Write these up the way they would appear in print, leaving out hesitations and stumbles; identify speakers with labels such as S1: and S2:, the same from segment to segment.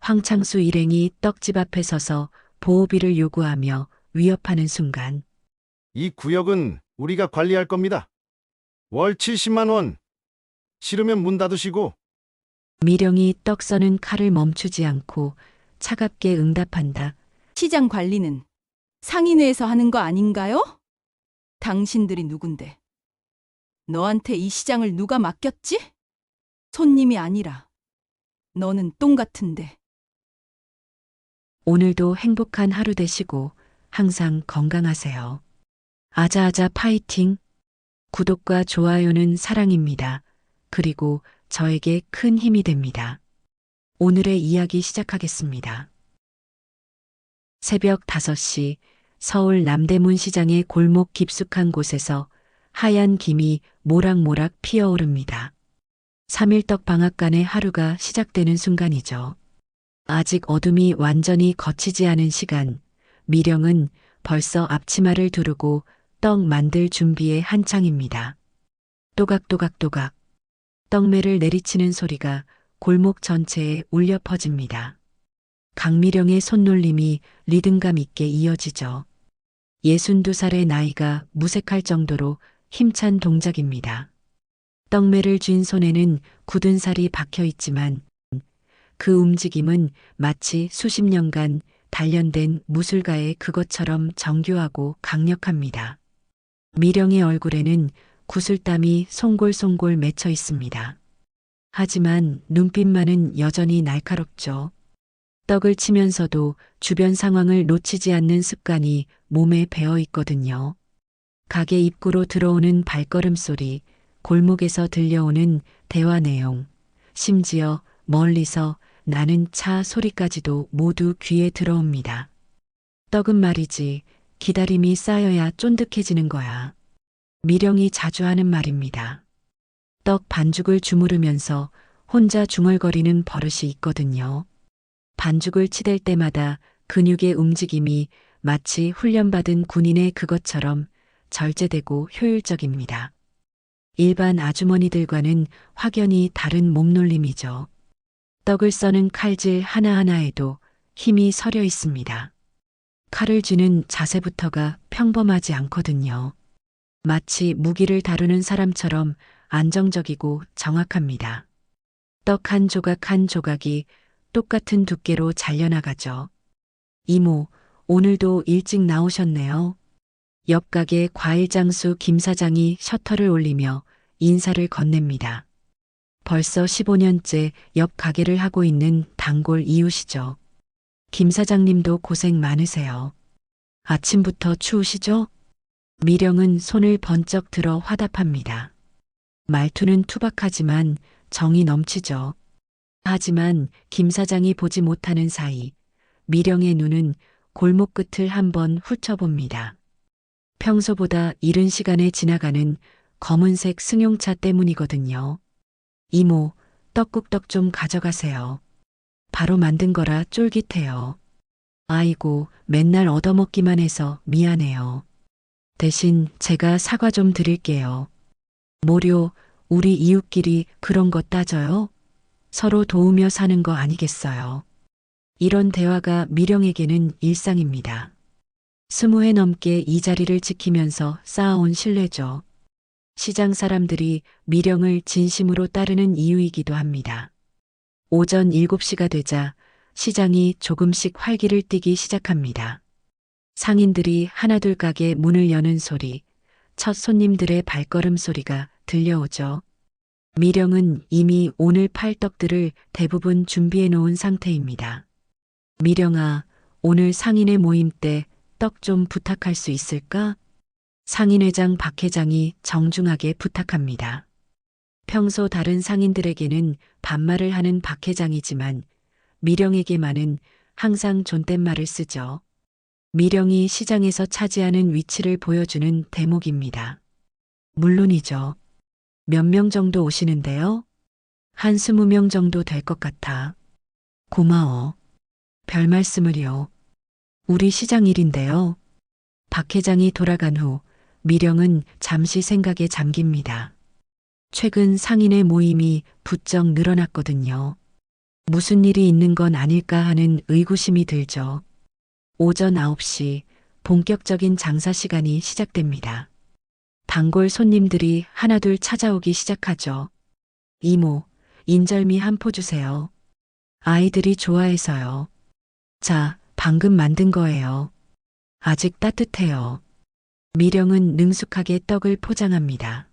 S1: 황창수 일행이 떡집 앞에 서서 보호비를 요구하며 위협하는 순간
S2: 이 구역은 우리가 관리할 겁니다. 월 70만 원. 싫으면 문 닫으시고.
S1: 미령이 떡 써는 칼을 멈추지 않고 차갑게 응답한다.
S3: 시장 관리는 상인회에서 하는 거 아닌가요? 당신들이 누군데? 너한테 이 시장을 누가 맡겼지? 손님이 아니라 너는 똥 같은데.
S1: 오늘도 행복한 하루 되시고 항상 건강하세요. 아자아자 파이팅! 구독과 좋아요는 사랑입니다. 그리고 저에게 큰 힘이 됩니다. 오늘의 이야기 시작하겠습니다. 새벽 5시 서울 남대문 시장의 골목 깊숙한 곳에서 하얀 김이 모락모락 피어오릅니다. 3일떡 방앗간의 하루가 시작되는 순간이죠. 아직 어둠이 완전히 걷히지 않은 시간, 미령은 벌써 앞치마를 두르고 떡 만들 준비에 한창입니다. 또각또각또각 떡매를 내리치는 소리가 골목 전체에 울려 퍼집니다. 강미령의 손놀림이 리듬감 있게 이어지죠. 62살의 나이가 무색할 정도로 힘찬 동작입니다. 떡매를 쥔 손에는 굳은 살이 박혀 있지만 그 움직임은 마치 수십 년간 단련된 무술가의 그것처럼 정교하고 강력합니다. 미령의 얼굴에는 구슬땀이 송골송골 맺혀 있습니다. 하지만 눈빛만은 여전히 날카롭죠. 떡을 치면서도 주변 상황을 놓치지 않는 습관이 몸에 배어 있거든요. 가게 입구로 들어오는 발걸음 소리, 골목에서 들려오는 대화 내용, 심지어 멀리서 나는 차 소리까지도 모두 귀에 들어옵니다. 떡은 말이지, 기다림이 쌓여야 쫀득해지는 거야. 미령이 자주 하는 말입니다. 떡 반죽을 주무르면서 혼자 중얼거리는 버릇이 있거든요. 반죽을 치댈 때마다 근육의 움직임이 마치 훈련받은 군인의 그것처럼 절제되고 효율적입니다. 일반 아주머니들과는 확연히 다른 몸놀림이죠. 떡을 써는 칼질 하나하나에도 힘이 서려 있습니다. 칼을 쥐는 자세부터가 평범하지 않거든요. 마치 무기를 다루는 사람처럼 안정적이고 정확합니다. 떡 한 조각 한 조각이 똑같은 두께로 잘려나가죠. 이모, 오늘도 일찍 나오셨네요. 옆 가게 과일장수 김 사장이 셔터를 올리며 인사를 건넵니다. 벌써 15년째 옆 가게를 하고 있는 단골 이웃이죠. 김 사장님도 고생 많으세요. 아침부터 추우시죠? 미령은 손을 번쩍 들어 화답합니다. 말투는 투박하지만 정이 넘치죠. 하지만 김 사장이 보지 못하는 사이 미령의 눈은 골목 끝을 한번 훑어봅니다. 평소보다 이른 시간에 지나가는 검은색 승용차 때문이거든요. 이모, 떡국떡 좀 가져가세요. 바로 만든 거라 쫄깃해요. 아이고, 맨날 얻어먹기만 해서 미안해요. 대신 제가 사과 좀 드릴게요. 뭐료, 우리 이웃끼리 그런 거 따져요? 서로 도우며 사는 거 아니겠어요? 이런 대화가 미령에게는 일상입니다. 20해 넘게 이 자리를 지키면서 쌓아온 신뢰죠. 시장 사람들이 미령을 진심으로 따르는 이유이기도 합니다. 오전 7시가 되자 시장이 조금씩 활기를 띠기 시작합니다. 상인들이 하나둘 가게 문을 여는 소리, 첫 손님들의 발걸음 소리가 들려오죠. 미령은 이미 오늘 팔 떡들을 대부분 준비해 놓은 상태입니다. 미령아, 오늘 상인회 모임 때 떡 좀 부탁할 수 있을까? 상인회장 박 회장이 정중하게 부탁합니다. 평소 다른 상인들에게는 반말을 하는 박 회장이지만 미령에게만은 항상 존댓말을 쓰죠. 미령이 시장에서 차지하는 위치를 보여주는 대목입니다. 물론이죠. 몇 명 정도 오시는데요? 한 20명 정도 될 것 같아. 고마워. 별 말씀을요. 우리 시장 일인데요. 박 회장이 돌아간 후 미령은 잠시 생각에 잠깁니다. 최근 상인의 모임이 부쩍 늘어났거든요. 무슨 일이 있는 건 아닐까 하는 의구심이 들죠. 오전 9시 본격적인 장사 시간이 시작됩니다. 단골 손님들이 하나둘 찾아오기 시작하죠. 이모, 인절미 한 포 주세요. 아이들이 좋아해서요. 자, 방금 만든 거예요. 아직 따뜻해요. 미령은 능숙하게 떡을 포장합니다.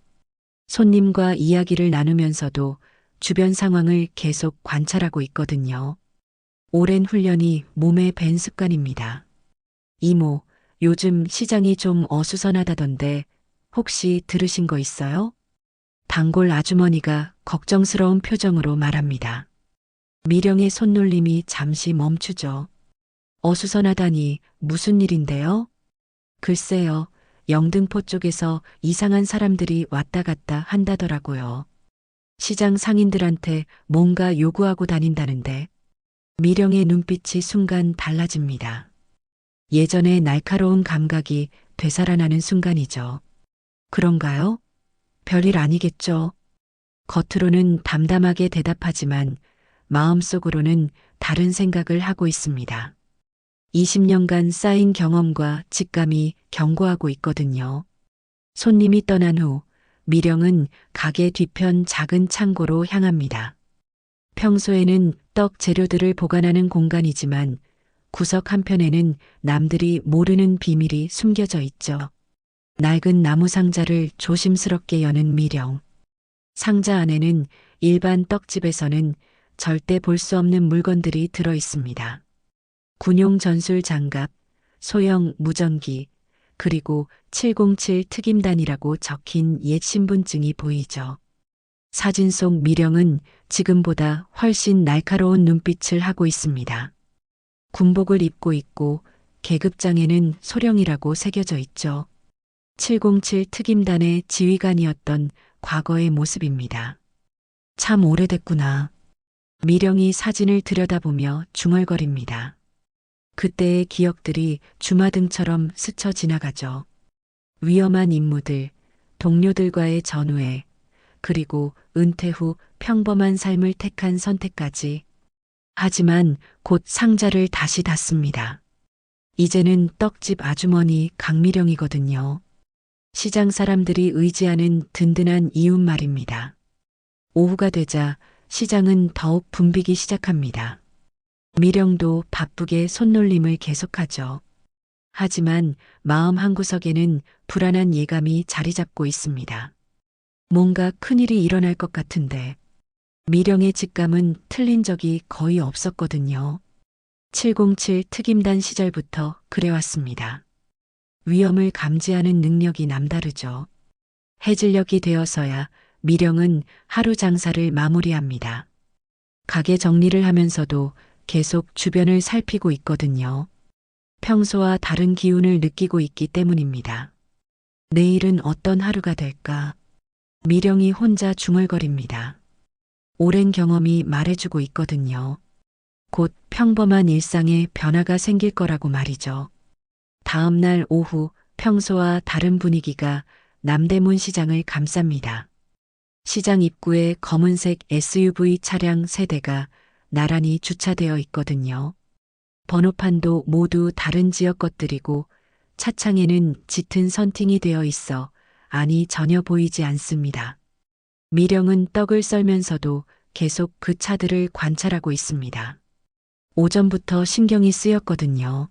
S1: 손님과 이야기를 나누면서도 주변 상황을 계속 관찰하고 있거든요. 오랜 훈련이 몸에 밴 습관입니다. 이모, 요즘 시장이 좀 어수선하다던데 혹시 들으신 거 있어요? 단골 아주머니가 걱정스러운 표정으로 말합니다. 미령의 손놀림이 잠시 멈추죠. 어수선하다니 무슨 일인데요? 글쎄요, 영등포 쪽에서 이상한 사람들이 왔다 갔다 한다더라고요. 시장 상인들한테 뭔가 요구하고 다닌다는데 미령의 눈빛이 순간 달라집니다. 예전의 날카로운 감각이 되살아나는 순간이죠. 그런가요? 별일 아니겠죠. 겉으로는 담담하게 대답하지만 마음속으로는 다른 생각을 하고 있습니다. 20년간 쌓인 경험과 직감이 경고하고 있거든요. 손님이 떠난 후 미령은 가게 뒤편 작은 창고로 향합니다. 평소에는 떡 재료들을 보관하는 공간이지만 구석 한편에는 남들이 모르는 비밀이 숨겨져 있죠. 낡은 나무 상자를 조심스럽게 여는 미령. 상자 안에는 일반 떡집에서는 절대 볼 수 없는 물건들이 들어 있습니다. 군용 전술 장갑, 소형 무전기, 그리고 707 특임단이라고 적힌 옛 신분증이 보이죠. 사진 속 미령은 지금보다 훨씬 날카로운 눈빛을 하고 있습니다. 군복을 입고 있고 계급장에는 소령이라고 새겨져 있죠. 707 특임단의 지휘관이었던 과거의 모습입니다. 참 오래됐구나. 미령이 사진을 들여다보며 중얼거립니다. 그때의 기억들이 주마등처럼 스쳐 지나가죠. 위험한 임무들, 동료들과의 전우회, 그리고 은퇴 후 평범한 삶을 택한 선택까지. 하지만 곧 상자를 다시 닫습니다. 이제는 떡집 아주머니 강미령이거든요. 시장 사람들이 의지하는 든든한 이웃 말입니다. 오후가 되자 시장은 더욱 붐비기 시작합니다. 미령도 바쁘게 손놀림을 계속하죠. 하지만 마음 한구석에는 불안한 예감이 자리 잡고 있습니다. 뭔가 큰일이 일어날 것 같은데 미령의 직감은 틀린 적이 거의 없었거든요. 707 특임단 시절부터 그래왔습니다. 위험을 감지하는 능력이 남다르죠. 해질녘이 되어서야 미령은 하루 장사를 마무리합니다. 가게 정리를 하면서도 계속 주변을 살피고 있거든요. 평소와 다른 기운을 느끼고 있기 때문입니다. 내일은 어떤 하루가 될까? 미령이 혼자 중얼거립니다. 오랜 경험이 말해주고 있거든요. 곧 평범한 일상에 변화가 생길 거라고 말이죠. 다음 날 오후 평소와 다른 분위기가 남대문 시장을 감쌉니다. 시장 입구에 검은색 SUV 차량 3대가 나란히 주차되어 있거든요. 번호판도 모두 다른 지역 것들이고 차창에는 짙은 선팅이 되어 있어 안이 전혀 보이지 않습니다. 미령은 떡을 썰면서도 계속 그 차들을 관찰하고 있습니다. 오전부터 신경이 쓰였거든요.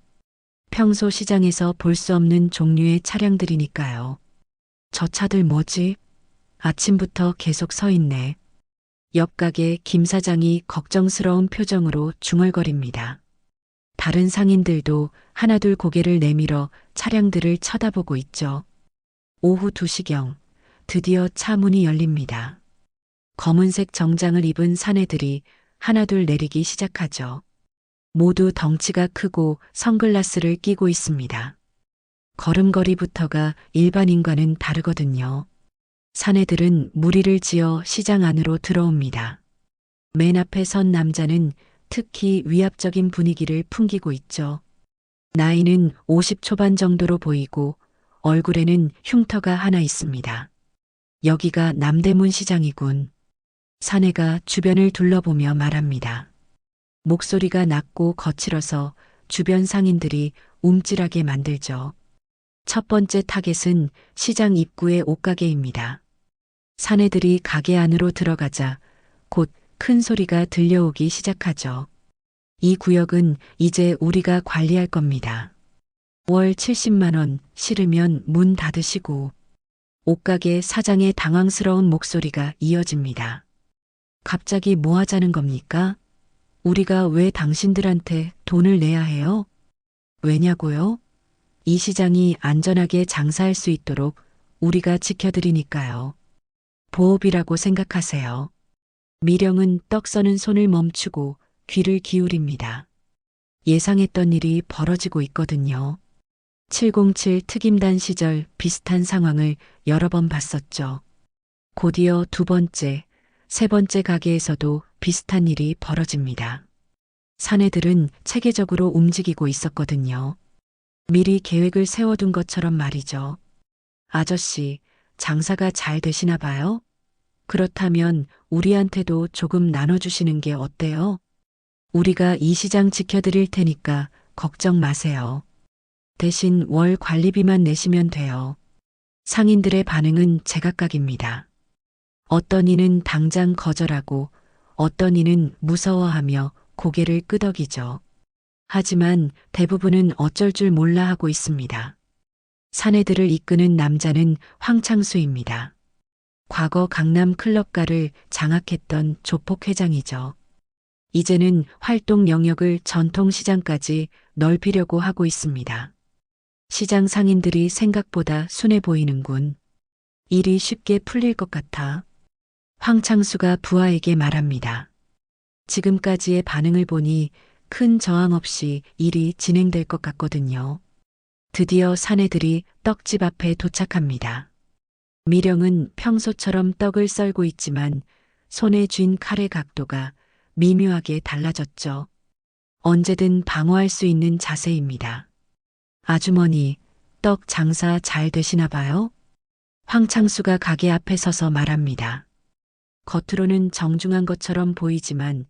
S1: 평소 시장에서 볼 수 없는 종류의 차량들이니까요. 저 차들 뭐지? 아침부터 계속 서 있네. 옆 가게 김 사장이 걱정스러운 표정으로 중얼거립니다. 다른 상인들도 하나둘 고개를 내밀어 차량들을 쳐다보고 있죠. 오후 2시경 드디어 차 문이 열립니다. 검은색 정장을 입은 사내들이 하나둘 내리기 시작하죠. 모두 덩치가 크고 선글라스를 끼고 있습니다. 걸음걸이부터가 일반인과는 다르거든요. 사내들은 무리를 지어 시장 안으로 들어옵니다. 맨 앞에 선 남자는 특히 위압적인 분위기를 풍기고 있죠. 나이는 50 초반 정도로 보이고 얼굴에는 흉터가 하나 있습니다. 여기가 남대문 시장이군. 사내가 주변을 둘러보며 말합니다. 목소리가 낮고 거칠어서 주변 상인들이 움찔하게 만들죠. 첫 번째 타겟은 시장 입구의 옷가게입니다. 사내들이 가게 안으로 들어가자 곧 큰 소리가 들려오기 시작하죠. 이 구역은 이제 우리가 관리할 겁니다. 월 70만 원 싫으면 문 닫으시고. 옷가게 사장의 당황스러운 목소리가 이어집니다. 갑자기 뭐 하자는 겁니까? 우리가 왜 당신들한테 돈을 내야 해요? 왜냐고요? 이 시장이 안전하게 장사할 수 있도록 우리가 지켜드리니까요. 보호비라고 생각하세요. 미령은 떡 써는 손을 멈추고 귀를 기울입니다. 예상했던 일이 벌어지고 있거든요. 707 특임단 시절 비슷한 상황을 여러 번 봤었죠. 곧이어 두 번째, 세 번째 가게에서도 비슷한 일이 벌어집니다. 사내들은 체계적으로 움직이고 있었거든요. 미리 계획을 세워둔 것처럼 말이죠. 아저씨, 장사가 잘 되시나 봐요? 그렇다면 우리한테도 조금 나눠주시는 게 어때요? 우리가 이 시장 지켜드릴 테니까 걱정 마세요. 대신 월 관리비만 내시면 돼요. 상인들의 반응은 제각각입니다. 어떤 이는 당장 거절하고 어떤 이는 무서워하며 고개를 끄덕이죠. 하지만 대부분은 어쩔 줄 몰라 하고 있습니다. 사내들을 이끄는 남자는 황창수입니다. 과거 강남 클럽가를 장악했던 조폭 회장이죠. 이제는 활동 영역을 전통시장까지 넓히려고 하고 있습니다. 시장 상인들이 생각보다 순해 보이는군. 일이 쉽게 풀릴 것 같아. 황창수가 부하에게 말합니다. 지금까지의 반응을 보니 큰 저항 없이 일이 진행될 것 같거든요. 드디어 사내들이 떡집 앞에 도착합니다. 미령은 평소처럼 떡을 썰고 있지만 손에 쥔 칼의 각도가 미묘하게 달라졌죠. 언제든 방어할 수 있는 자세입니다. 아주머니, 떡 장사 잘 되시나 봐요? 황창수가 가게 앞에 서서 말합니다. 겉으로는 정중한 것처럼 보이지만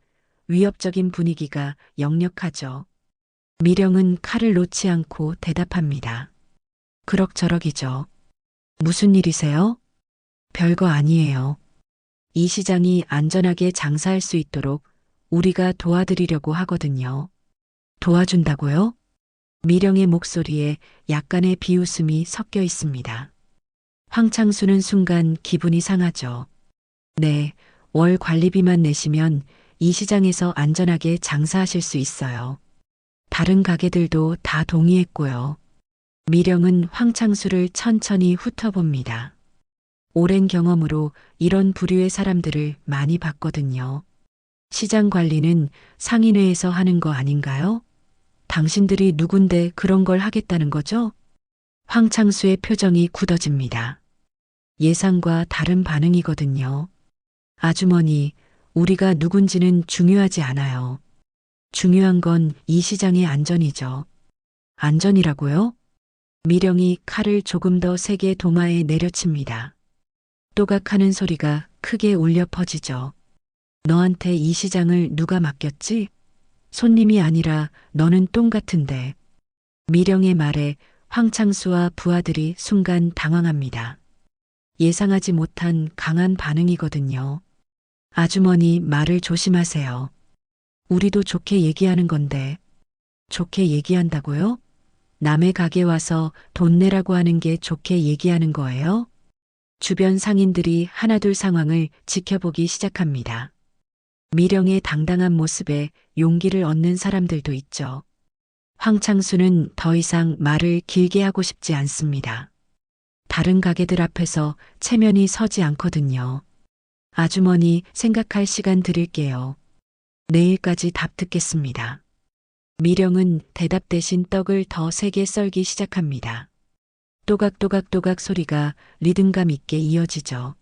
S1: 위협적인 분위기가 역력하죠. 미령은 칼을 놓지 않고 대답합니다. 그럭저럭이죠. 무슨 일이세요? 별거 아니에요. 이 시장이 안전하게 장사할 수 있도록 우리가 도와드리려고 하거든요. 도와준다고요? 미령의 목소리에 약간의 비웃음이 섞여 있습니다. 황창수는 순간 기분이 상하죠. 네, 월 관리비만 내시면 이 시장에서 안전하게 장사하실 수 있어요. 다른 가게들도 다 동의했고요. 미령은 황창수를 천천히 훑어봅니다. 오랜 경험으로 이런 부류의 사람들을 많이 봤거든요. 시장 관리는 상인회에서 하는 거 아닌가요? 당신들이 누군데 그런 걸 하겠다는 거죠? 황창수의 표정이 굳어집니다. 예상과 다른 반응이거든요. 아주머니, 우리가 누군지는 중요하지 않아요. 중요한 건 이 시장의 안전이죠. 안전이라고요? 미령이 칼을 조금 더 세게 도마에 내려칩니다. 또각하는 소리가 크게 울려 퍼지죠. 너한테 이 시장을 누가 맡겼지? 손님이 아니라 너는 똥 같은데. 미령의 말에 황창수와 부하들이 순간 당황합니다. 예상하지 못한 강한 반응이거든요. 아주머니 말을 조심하세요. 우리도 좋게 얘기하는 건데. 좋게 얘기한다고요? 남의 가게 와서 돈 내라고 하는 게 좋게 얘기하는 거예요? 주변 상인들이 하나둘 상황을 지켜보기 시작합니다. 미령의 당당한 모습에 용기를 얻는 사람들도 있죠. 황창수는 더 이상 말을 길게 하고 싶지 않습니다. 다른 가게들 앞에서 체면이 서지 않거든요. 아주머니 생각할 시간 드릴게요. 내일까지 답 듣겠습니다. 미령은 대답 대신 떡을 더 세게 썰기 시작합니다. 또각또각또각 소리가 리듬감 있게 이어지죠.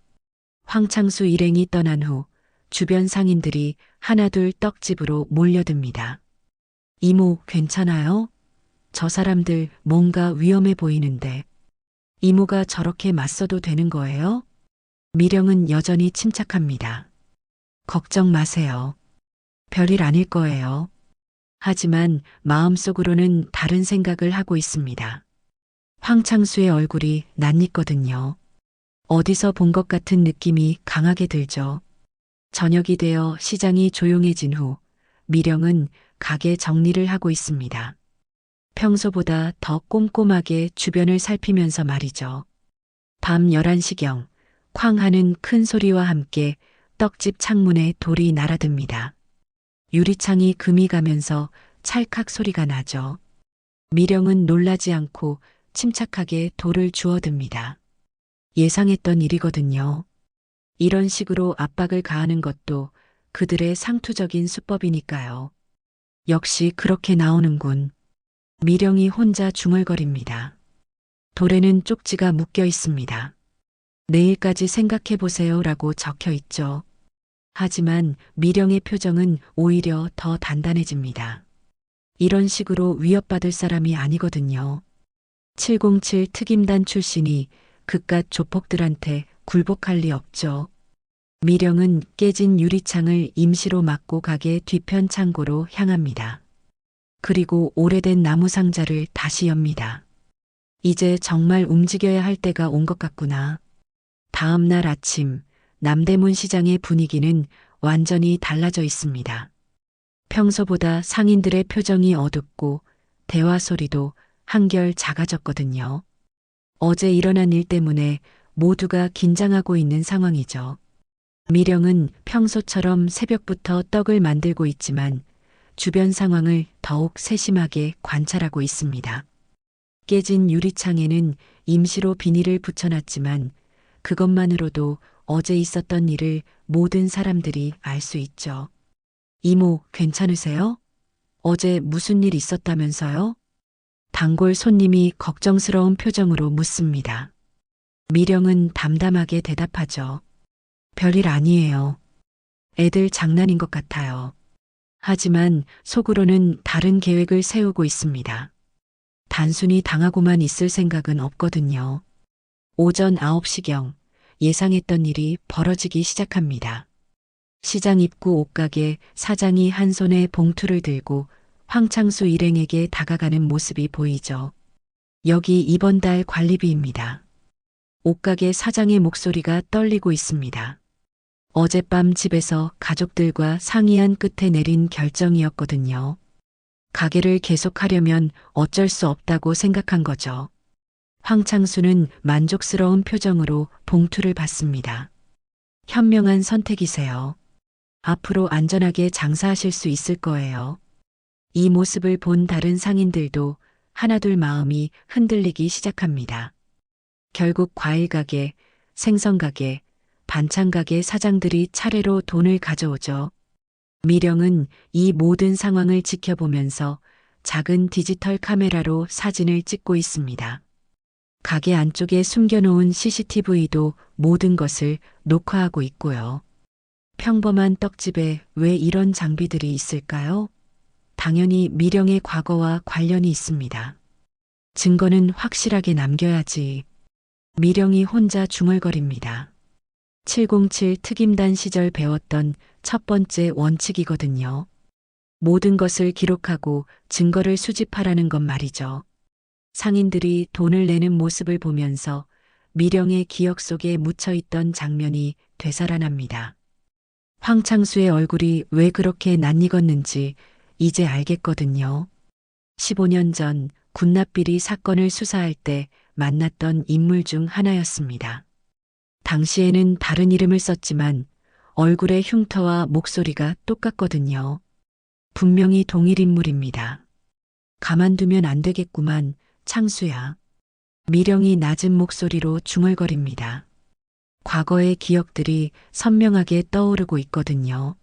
S1: 황창수 일행이 떠난 후 주변 상인들이 하나둘 떡집으로 몰려듭니다. 이모, 괜찮아요? 저 사람들 뭔가 위험해 보이는데. 이모가 저렇게 맞서도 되는 거예요? 미령은 여전히 침착합니다. 걱정 마세요. 별일 아닐 거예요. 하지만 마음속으로는 다른 생각을 하고 있습니다. 황창수의 얼굴이 낯익거든요. 어디서 본 것 같은 느낌이 강하게 들죠. 저녁이 되어 시장이 조용해진 후 미령은 가게 정리를 하고 있습니다. 평소보다 더 꼼꼼하게 주변을 살피면서 말이죠. 밤 11시경 쾅 하는 큰 소리와 함께 떡집 창문에 돌이 날아듭니다. 유리창이 금이 가면서 찰칵 소리가 나죠. 미령은 놀라지 않고 침착하게 돌을 주워듭니다. 예상했던 일이거든요. 이런 식으로 압박을 가하는 것도 그들의 상투적인 수법이니까요. 역시 그렇게 나오는군. 미령이 혼자 중얼거립니다. 돌에는 쪽지가 묶여 있습니다. 내일까지 생각해 보세요 라고 적혀 있죠. 하지만 미령의 표정은 오히려 더 단단해집니다. 이런 식으로 위협받을 사람이 아니거든요. 707 특임단 출신이 그깟 조폭들한테 굴복할 리 없죠. 미령은 깨진 유리창을 임시로 막고 가게 뒤편 창고로 향합니다. 그리고 오래된 나무 상자를 다시 엽니다. 이제 정말 움직여야 할 때가 온 것 같구나. 다음 날 아침 남대문 시장의 분위기는 완전히 달라져 있습니다. 평소보다 상인들의 표정이 어둡고 대화 소리도 한결 작아졌거든요. 어제 일어난 일 때문에 모두가 긴장하고 있는 상황이죠. 미령은 평소처럼 새벽부터 떡을 만들고 있지만 주변 상황을 더욱 세심하게 관찰하고 있습니다. 깨진 유리창에는 임시로 비닐을 붙여놨지만 그것만으로도 어제 있었던 일을 모든 사람들이 알 수 있죠. 이모, 괜찮으세요? 어제 무슨 일 있었다면서요? 단골 손님이 걱정스러운 표정으로 묻습니다. 미령은 담담하게 대답하죠. 별일 아니에요. 애들 장난인 것 같아요. 하지만 속으로는 다른 계획을 세우고 있습니다. 단순히 당하고만 있을 생각은 없거든요. 오전 9시경 예상했던 일이 벌어지기 시작합니다. 시장 입구 옷가게 사장이 한 손에 봉투를 들고 황창수 일행에게 다가가는 모습이 보이죠. 여기 이번 달 관리비입니다. 옷가게 사장의 목소리가 떨리고 있습니다. 어젯밤 집에서 가족들과 상의한 끝에 내린 결정이었거든요. 가게를 계속하려면 어쩔 수 없다고 생각한 거죠. 황창수는 만족스러운 표정으로 봉투를 받습니다. 현명한 선택이세요. 앞으로 안전하게 장사하실 수 있을 거예요. 이 모습을 본 다른 상인들도 하나둘 마음이 흔들리기 시작합니다. 결국 과일가게, 생선가게, 반찬가게 사장들이 차례로 돈을 가져오죠. 미령은 이 모든 상황을 지켜보면서 작은 디지털 카메라로 사진을 찍고 있습니다. 가게 안쪽에 숨겨놓은 CCTV도 모든 것을 녹화하고 있고요. 평범한 떡집에 왜 이런 장비들이 있을까요? 당연히 미령의 과거와 관련이 있습니다. 증거는 확실하게 남겨야지. 미령이 혼자 중얼거립니다. 707 특임단 시절 배웠던 첫 번째 원칙이거든요. 모든 것을 기록하고 증거를 수집하라는 것 말이죠. 상인들이 돈을 내는 모습을 보면서 미령의 기억 속에 묻혀있던 장면이 되살아납니다. 황창수의 얼굴이 왜 그렇게 낯익었는지 이제 알겠거든요. 15년 전 군납비리 사건을 수사할 때 만났던 인물 중 하나였습니다. 당시에는 다른 이름을 썼지만 얼굴의 흉터와 목소리가 똑같거든요. 분명히 동일 인물입니다. 가만두면 안 되겠구만, 창수야. 미령이 낮은 목소리로 중얼거립니다. 과거의 기억들이 선명하게 떠오르고 있거든요.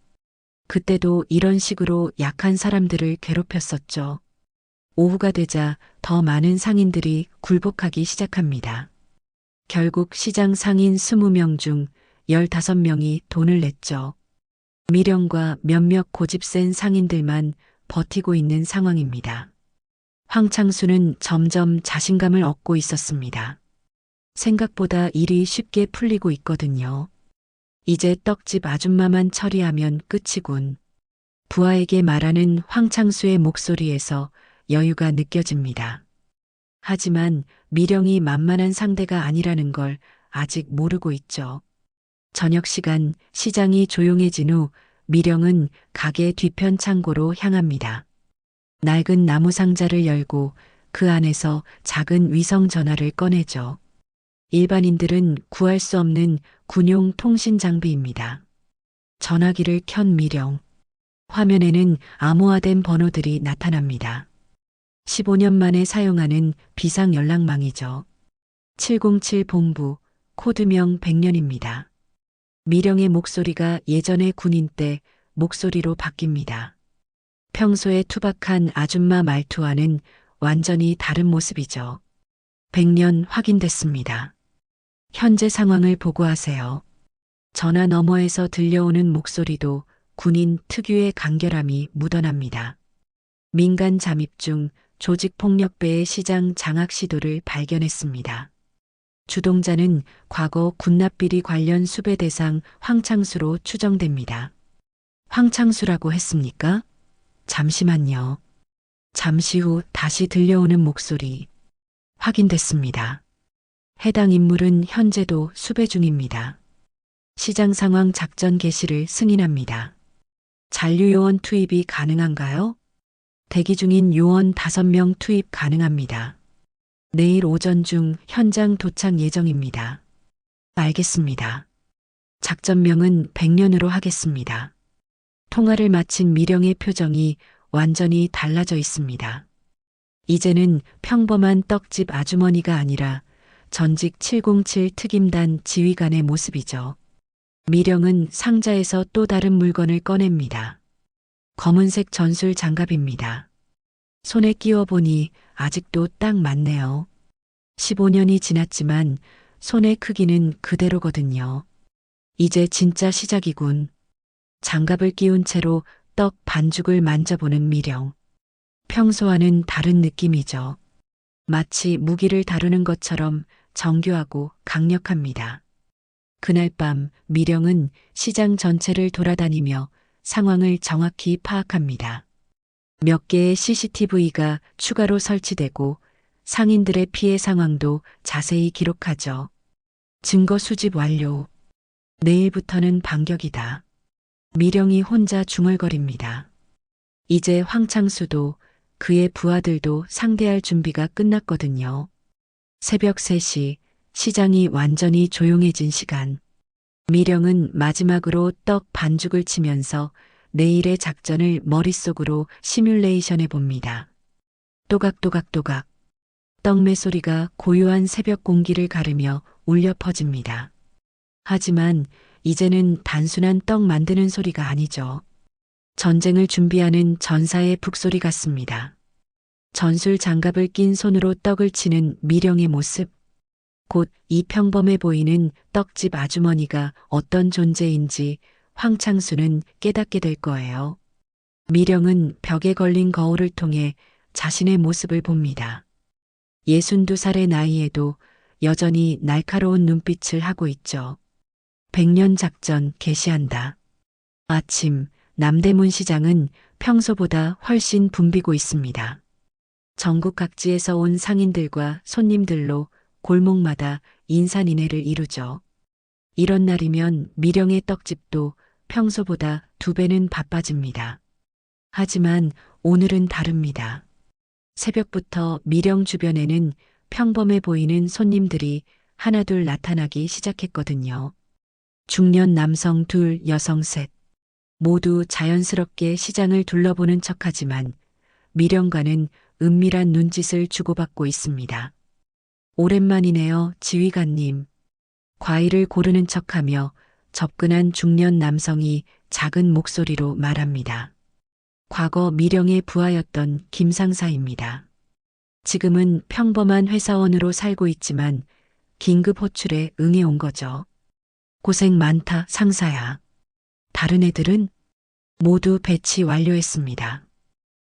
S1: 그때도 이런 식으로 약한 사람들을 괴롭혔었죠. 오후가 되자 더 많은 상인들이 굴복하기 시작합니다. 결국 시장 상인 20명 중 15명이 돈을 냈죠. 미령과 몇몇 고집센 상인들만 버티고 있는 상황입니다. 황창수는 점점 자신감을 얻고 있었습니다. 생각보다 일이 쉽게 풀리고 있거든요. 이제 떡집 아줌마만 처리하면 끝이군. 부하에게 말하는 황창수의 목소리에서 여유가 느껴집니다. 하지만 미령이 만만한 상대가 아니라는 걸 아직 모르고 있죠. 저녁 시간 시장이 조용해진 후 미령은 가게 뒤편 창고로 향합니다. 낡은 나무 상자를 열고 그 안에서 작은 위성 전화를 꺼내죠. 일반인들은 구할 수 없는 군용 통신 장비입니다. 전화기를 켠 미령. 화면에는 암호화된 번호들이 나타납니다. 15년 만에 사용하는 비상 연락망이죠. 707 본부, 코드명 100년입니다. 미령의 목소리가 예전의 군인 때 목소리로 바뀝니다. 평소에 투박한 아줌마 말투와는 완전히 다른 모습이죠. 100년 확인됐습니다. 현재 상황을 보고하세요. 전화 너머에서 들려오는 목소리도 군인 특유의 간결함이 묻어납니다. 민간 잠입 중 조직폭력배의 시장 장악 시도를 발견했습니다. 주동자는 과거 군납비리 관련 수배 대상 황창수로 추정됩니다. 황창수라고 했습니까? 잠시만요. 잠시 후 다시 들려오는 목소리. 확인됐습니다. 해당 인물은 현재도 수배 중입니다. 시장 상황 작전 개시를 승인합니다. 잔류요원 투입이 가능한가요? 대기 중인 요원 5명 투입 가능합니다. 내일 오전 중 현장 도착 예정입니다. 알겠습니다. 작전명은 100년으로 하겠습니다. 통화를 마친 미령의 표정이 완전히 달라져 있습니다. 이제는 평범한 떡집 아주머니가 아니라 전직 707 특임단 지휘관의 모습이죠. 미령은 상자에서 또 다른 물건을 꺼냅니다. 검은색 전술 장갑입니다. 손에 끼워보니 아직도 딱 맞네요. 15년이 지났지만 손의 크기는 그대로거든요. 이제 진짜 시작이군. 장갑을 끼운 채로 떡 반죽을 만져보는 미령. 평소와는 다른 느낌이죠. 마치 무기를 다루는 것처럼 정교하고 강력합니다. 그날 밤 미령은 시장 전체를 돌아다니며 상황을 정확히 파악합니다. 몇 개의 CCTV가 추가로 설치되고 상인들의 피해 상황도 자세히 기록하죠. 증거 수집 완료. 내일부터는 반격이다. 미령이 혼자 중얼거립니다. 이제 황창수도 그의 부하들도 상대할 준비가 끝났거든요. 새벽 3시 시장이 완전히 조용해진 시간. 미령은 마지막으로 떡 반죽을 치면서 내일의 작전을 머릿속으로 시뮬레이션해 봅니다. 또각또각또각. 떡매 소리가 고요한 새벽 공기를 가르며 울려 퍼집니다. 하지만 이제는 단순한 떡 만드는 소리가 아니죠. 전쟁을 준비하는 전사의 북소리 같습니다. 전술 장갑을 낀 손으로 떡을 치는 미령의 모습. 곧 이 평범해 보이는 떡집 아주머니가 어떤 존재인지 황창수는 깨닫게 될 거예요. 미령은 벽에 걸린 거울을 통해 자신의 모습을 봅니다. 62살의 나이에도 여전히 날카로운 눈빛을 하고 있죠. 100년 작전 개시한다. 아침 남대문 시장은 평소보다 훨씬 붐비고 있습니다. 전국 각지에서 온 상인들과 손님들로 골목마다 인산인해를 이루죠. 이런 날이면 미령의 떡집도 평소보다 2배는 바빠집니다. 하지만 오늘은 다릅니다. 새벽부터 미령 주변에는 평범해 보이는 손님들이 하나둘 나타나기 시작했거든요. 중년 남성 2, 여성 3. 모두 자연스럽게 시장을 둘러보는 척하지만 미령과는 은밀한 눈짓을 주고받고 있습니다. 오랜만이네요, 지휘관님. 과일을 고르는 척하며 접근한 중년 남성이 작은 목소리로 말합니다. 과거 미령의 부하였던 김상사입니다. 지금은 평범한 회사원으로 살고 있지만 긴급 호출에 응해온 거죠. 고생 많다, 상사야. 다른 애들은 모두 배치 완료했습니다.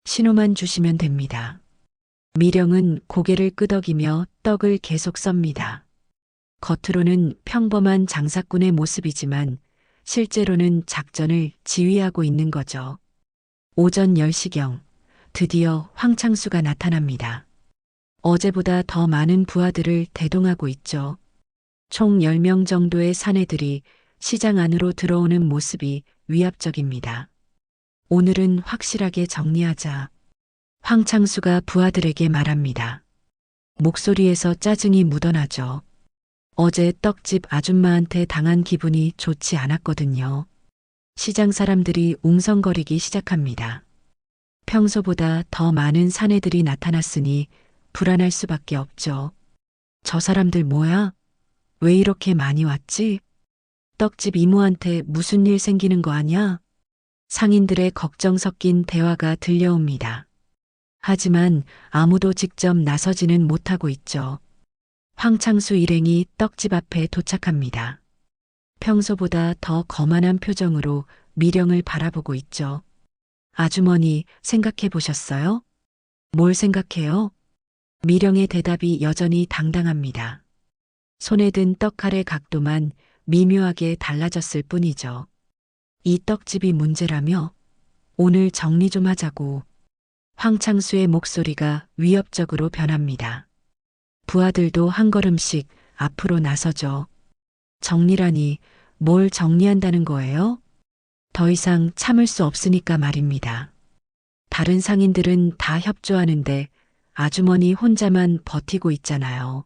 S1: 신호만 주시면 됩니다. 미령은 고개를 끄덕이며 떡을 계속 썹니다. 겉으로는 평범한 장사꾼의 모습이지만 실제로는 작전을 지휘하고 있는 거죠. 오전 10시경 드디어 황창수가 나타납니다. 어제보다 더 많은 부하들을 대동하고 있죠. 총 10명 정도의 사내들이 시장 안으로 들어오는 모습이 위압적입니다. 오늘은 확실하게 정리하자. 황창수가 부하들에게 말합니다. 목소리에서 짜증이 묻어나죠. 어제 떡집 아줌마한테 당한 기분이 좋지 않았거든요. 시장 사람들이 웅성거리기 시작합니다. 평소보다 더 많은 사내들이 나타났으니 불안할 수밖에 없죠. 저 사람들 뭐야? 왜 이렇게 많이 왔지? 떡집 이모한테 무슨 일 생기는 거 아냐? 상인들의 걱정 섞인 대화가 들려옵니다. 하지만 아무도 직접 나서지는 못하고 있죠. 황창수 일행이 떡집 앞에 도착합니다. 평소보다 더 거만한 표정으로 미령을 바라보고 있죠. 아주머니, 생각해 보셨어요? 뭘 생각해요? 미령의 대답이 여전히 당당합니다. 손에 든 떡칼의 각도만 미묘하게 달라졌을 뿐이죠. 이 떡집이 문제라며? 오늘 정리 좀 하자고. 황창수의 목소리가 위협적으로 변합니다. 부하들도 한 걸음씩 앞으로 나서죠. 정리라니 뭘 정리한다는 거예요? 더 이상 참을 수 없으니까 말입니다. 다른 상인들은 다 협조하는데 아주머니 혼자만 버티고 있잖아요.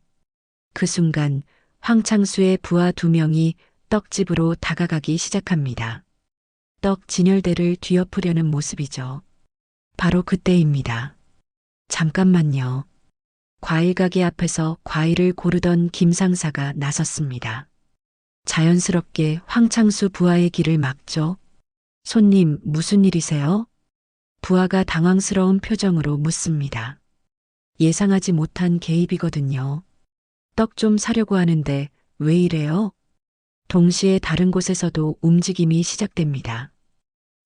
S1: 그 순간 황창수의 부하 2명이 떡집으로 다가가기 시작합니다. 떡 진열대를 뒤엎으려는 모습이죠. 바로 그때입니다. 잠깐만요. 과일 가게 앞에서 과일을 고르던 김상사가 나섰습니다. 자연스럽게 황창수 부하의 길을 막죠. 손님, 무슨 일이세요? 부하가 당황스러운 표정으로 묻습니다. 예상하지 못한 개입이거든요. 떡 좀 사려고 하는데 왜 이래요? 동시에 다른 곳에서도 움직임이 시작됩니다.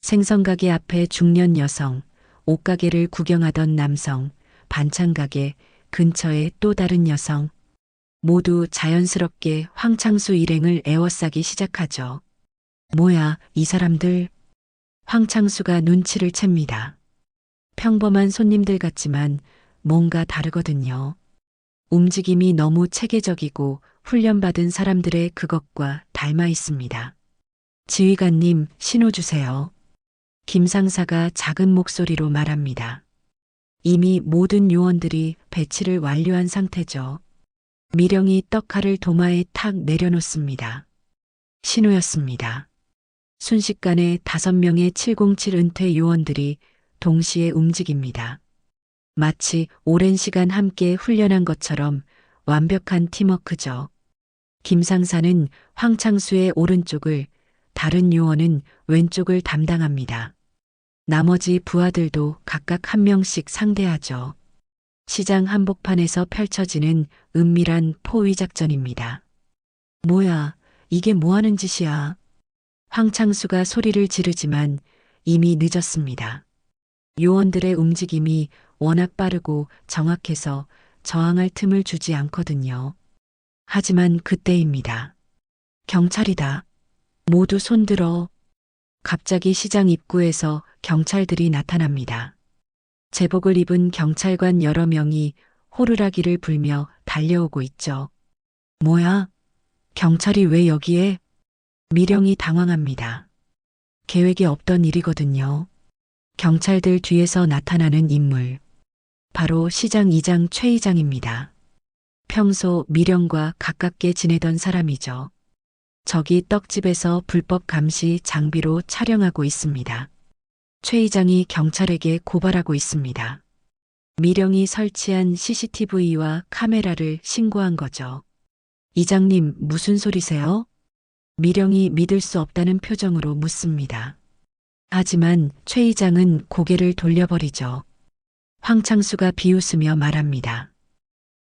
S1: 생선가게 앞에 중년 여성, 옷가게를 구경하던 남성, 반찬가게 근처에 또 다른 여성, 모두 자연스럽게 황창수 일행을 에워싸기 시작하죠. 뭐야, 이 사람들. 황창수가 눈치를 챕니다. 평범한 손님들 같지만 뭔가 다르거든요. 움직임이 너무 체계적이고 훈련받은 사람들의 그것과 닮아 있습니다. 지휘관님, 신호 주세요. 김상사가 작은 목소리로 말합니다. 이미 모든 요원들이 배치를 완료한 상태죠. 미령이 떡칼을 도마에 탁 내려놓습니다. 신호였습니다. 순식간에 5명의 707 은퇴 요원들이 동시에 움직입니다. 마치 오랜 시간 함께 훈련한 것처럼 완벽한 팀워크죠. 김상사는 황창수의 오른쪽을, 다른 요원은 왼쪽을 담당합니다. 나머지 부하들도 각각 1명씩 상대하죠. 시장 한복판에서 펼쳐지는 은밀한 포위 작전입니다. 뭐야, 이게 뭐 하는 짓이야? 황창수가 소리를 지르지만 이미 늦었습니다. 요원들의 움직임이 워낙 빠르고 정확해서 저항할 틈을 주지 않거든요. 하지만 그때입니다. 경찰이다. 모두 손들어. 갑자기 시장 입구에서 경찰들이 나타납니다. 제복을 입은 경찰관 여러 명이 호루라기를 불며 달려오고 있죠. 뭐야? 경찰이 왜 여기에? 미령이 당황합니다. 계획에 없던 일이거든요. 경찰들 뒤에서 나타나는 인물. 바로 시장 이장 최 이장입니다. 평소 미령과 가깝게 지내던 사람이죠. 저기 떡집에서 불법 감시 장비로 촬영하고 있습니다. 최 이장이 경찰에게 고발하고 있습니다. 미령이 설치한 CCTV와 카메라를 신고한 거죠. 이장님, 무슨 소리세요? 미령이 믿을 수 없다는 표정으로 묻습니다. 하지만 최 이장은 고개를 돌려버리죠. 황창수가 비웃으며 말합니다.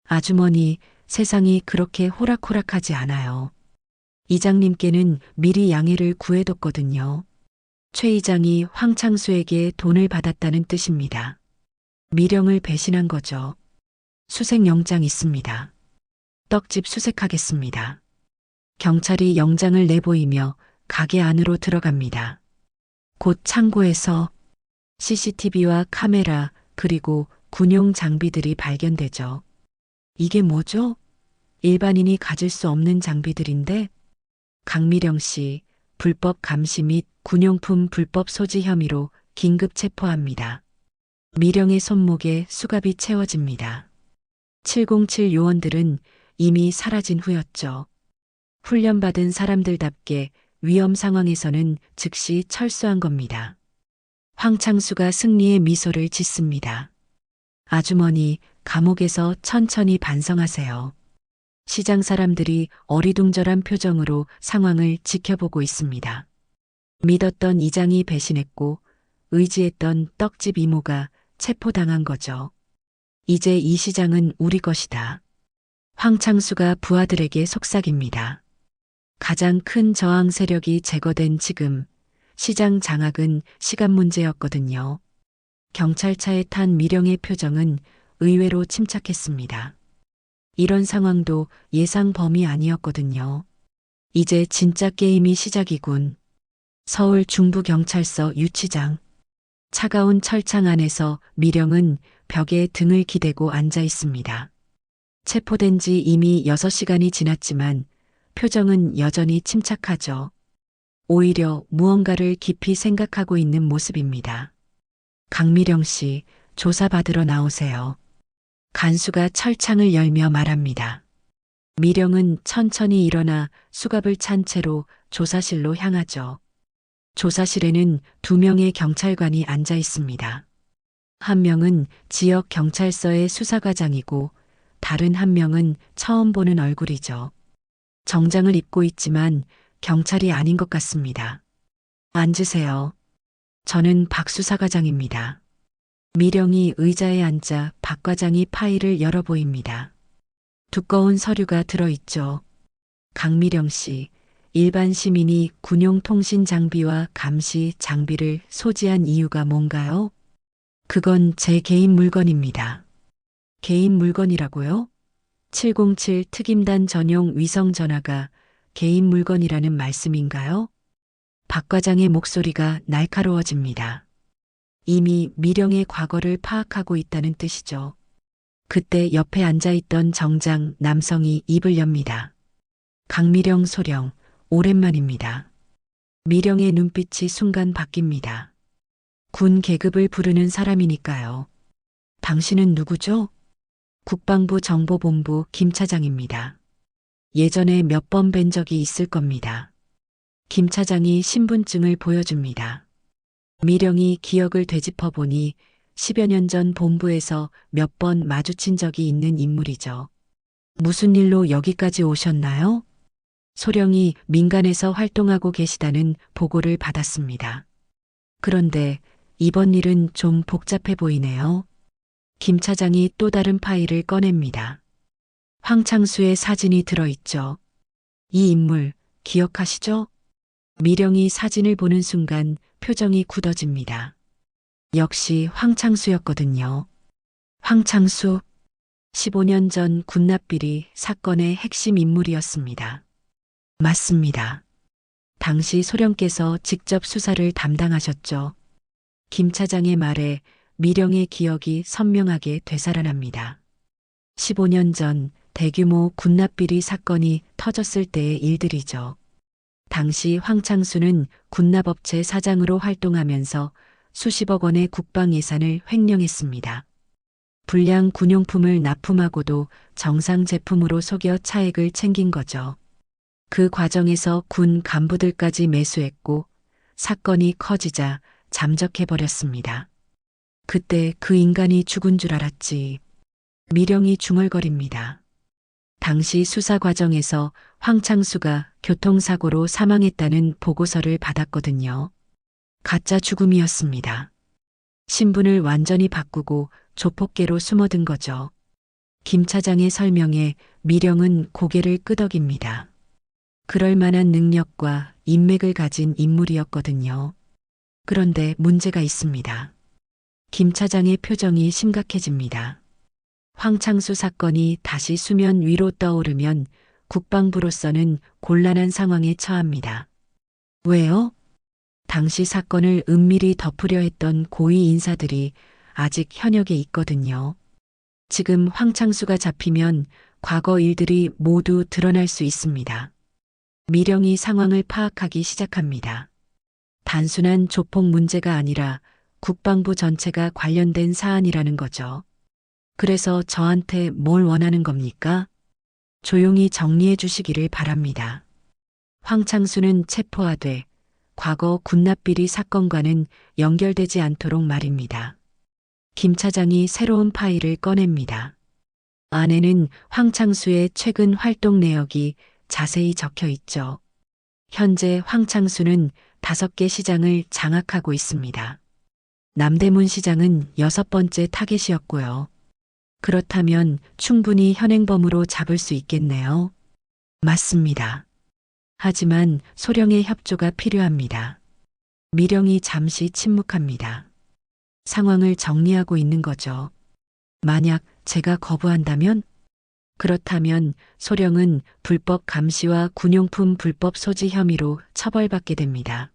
S1: 아주머니, 세상이 그렇게 호락호락하지 않아요. 이장님께는 미리 양해를 구해뒀거든요. 최 이장이 황창수에게 돈을 받았다는 뜻입니다. 미령을 배신한 거죠. 수색영장 있습니다. 떡집 수색하겠습니다. 경찰이 영장을 내보이며 가게 안으로 들어갑니다. 곧 창고에서 CCTV와 카메라 그리고 군용 장비들이 발견되죠. 이게 뭐죠? 일반인이 가질 수 없는 장비들인데 강미령 씨 불법 감시 및 군용품 불법 소지 혐의로 긴급 체포합니다. 미령의 손목에 수갑이 채워집니다. 707 요원들은 이미 사라진 후였죠. 훈련받은 사람들답게 위험 상황에서는 즉시 철수한 겁니다. 황창수가 승리의 미소를 짓습니다. 아주머니, 감옥에서 천천히 반성하세요. 시장 사람들이 어리둥절한 표정으로 상황을 지켜보고 있습니다. 믿었던 이장이 배신했고 의지했던 떡집 이모가 체포당한 거죠. 이제 이 시장은 우리 것이다. 황창수가 부하들에게 속삭입니다. 가장 큰 저항 세력이 제거된 지금 시장 장악은 시간 문제였거든요. 경찰차에 탄 미령의 표정은 의외로 침착했습니다. 이런 상황도 예상 범위 아니었거든요. 이제 진짜 게임이 시작이군. 서울 중부경찰서 유치장. 차가운 철창 안에서 미령은 벽에 등을 기대고 앉아 있습니다. 체포된 지 이미 6시간이 지났지만 표정은 여전히 침착하죠. 오히려 무언가를 깊이 생각하고 있는 모습입니다. 강미령 씨, 조사받으러 나오세요. 간수가 철창을 열며 말합니다. 미령은 천천히 일어나 수갑을 찬 채로 조사실로 향하죠. 조사실에는 2명의 경찰관이 앉아 있습니다. 한 명은 지역 경찰서의 수사과장이고 다른 한 명은 처음 보는 얼굴이죠. 정장을 입고 있지만 경찰이 아닌 것 같습니다. 앉으세요. 저는 박 수사과장입니다. 미령이 의자에 앉아 박 과장이 파일을 열어 보입니다. 두꺼운 서류가 들어있죠. 강미령 씨, 일반 시민이 군용 통신 장비와 감시 장비를 소지한 이유가 뭔가요? 그건 제 개인 물건입니다. 개인 물건이라고요? 707 특임단 전용 위성 전화가 개인 물건이라는 말씀인가요? 박 과장의 목소리가 날카로워집니다. 이미 미령의 과거를 파악하고 있다는 뜻이죠. 그때 옆에 앉아있던 정장 남성이 입을 엽니다. 강미령 소령, 오랜만입니다. 미령의 눈빛이 순간 바뀝니다. 군 계급을 부르는 사람이니까요. 당신은 누구죠? 국방부 정보본부 김 차장입니다. 예전에 몇 번 뵌 적이 있을 겁니다. 김 차장이 신분증을 보여줍니다. 미령이 기억을 되짚어 보니 10여 년 전 본부에서 몇 번 마주친 적이 있는 인물이죠. 무슨 일로 여기까지 오셨나요? 소령이 민간에서 활동하고 계시다는 보고를 받았습니다. 그런데 이번 일은 좀 복잡해 보이네요. 김 차장이 또 다른 파일을 꺼냅니다. 황창수의 사진이 들어있죠. 이 인물 기억하시죠? 미령이 사진을 보는 순간 표정이 굳어집니다. 역시 황창수였거든요. 황창수, 15년 전 군납비리 사건의 핵심 인물이었습니다. 맞습니다. 당시 소령께서 직접 수사를 담당하셨죠. 김 차장의 말에 미령의 기억이 선명하게 되살아납니다. 15년 전 대규모 군납비리 사건이 터졌을 때의 일들이죠. 당시 황창수는 군납업체 사장으로 활동하면서 수십억 원의 국방 예산을 횡령했습니다. 불량 군용품을 납품하고도 정상 제품으로 속여 차액을 챙긴 거죠. 그 과정에서 군 간부들까지 매수했고 사건이 커지자 잠적해버렸습니다. 그때 그 인간이 죽은 줄 알았지. 미령이 중얼거립니다. 당시 수사 과정에서 황창수가 교통사고로 사망했다는 보고서를 받았거든요. 가짜 죽음이었습니다. 신분을 완전히 바꾸고 조폭계로 숨어든 거죠. 김 차장의 설명에 미령은 고개를 끄덕입니다. 그럴 만한 능력과 인맥을 가진 인물이었거든요. 그런데 문제가 있습니다. 김 차장의 표정이 심각해집니다. 황창수 사건이 다시 수면 위로 떠오르면 국방부로서는 곤란한 상황에 처합니다. 왜요? 당시 사건을 은밀히 덮으려 했던 고위 인사들이 아직 현역에 있거든요. 지금 황창수가 잡히면 과거 일들이 모두 드러날 수 있습니다. 미령이 상황을 파악하기 시작합니다. 단순한 조폭 문제가 아니라 국방부 전체가 관련된 사안이라는 거죠. 그래서 저한테 뭘 원하는 겁니까? 조용히 정리해 주시기를 바랍니다. 황창수는 체포하되 과거 군납비리 사건과는 연결되지 않도록 말입니다. 김 차장이 새로운 파일을 꺼냅니다. 안에는 황창수의 최근 활동 내역이 자세히 적혀 있죠. 현재 황창수는 5개 시장을 장악하고 있습니다. 남대문 시장은 6번째 타겟이었고요. 그렇다면 충분히 현행범으로 잡을 수 있겠네요. 맞습니다. 하지만 소령의 협조가 필요합니다. 미령이 잠시 침묵합니다. 상황을 정리하고 있는 거죠. 만약 제가 거부한다면? 그렇다면 소령은 불법 감시와 군용품 불법 소지 혐의로 처벌받게 됩니다.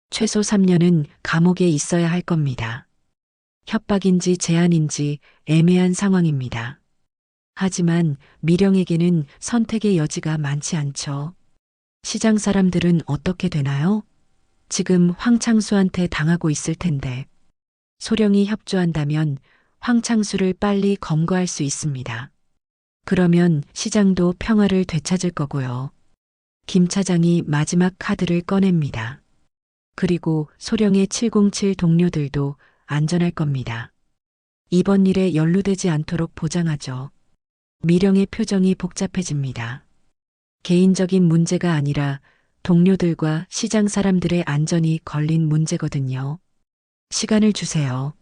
S1: 최소 3년은 감옥에 있어야 할 겁니다. 협박인지 제안인지 애매한 상황입니다. 하지만 미령에게는 선택의 여지가 많지 않죠. 시장 사람들은 어떻게 되나요? 지금 황창수한테 당하고 있을 텐데. 소령이 협조한다면 황창수를 빨리 검거할 수 있습니다. 그러면 시장도 평화를 되찾을 거고요. 김 차장이 마지막 카드를 꺼냅니다. 그리고 소령의 707 동료들도 안전할 겁니다. 이번 일에 연루되지 않도록 보장하죠. 미령의 표정이 복잡해집니다. 개인적인 문제가 아니라 동료들과 시장 사람들의 안전이 걸린 문제거든요. 시간을 주세요.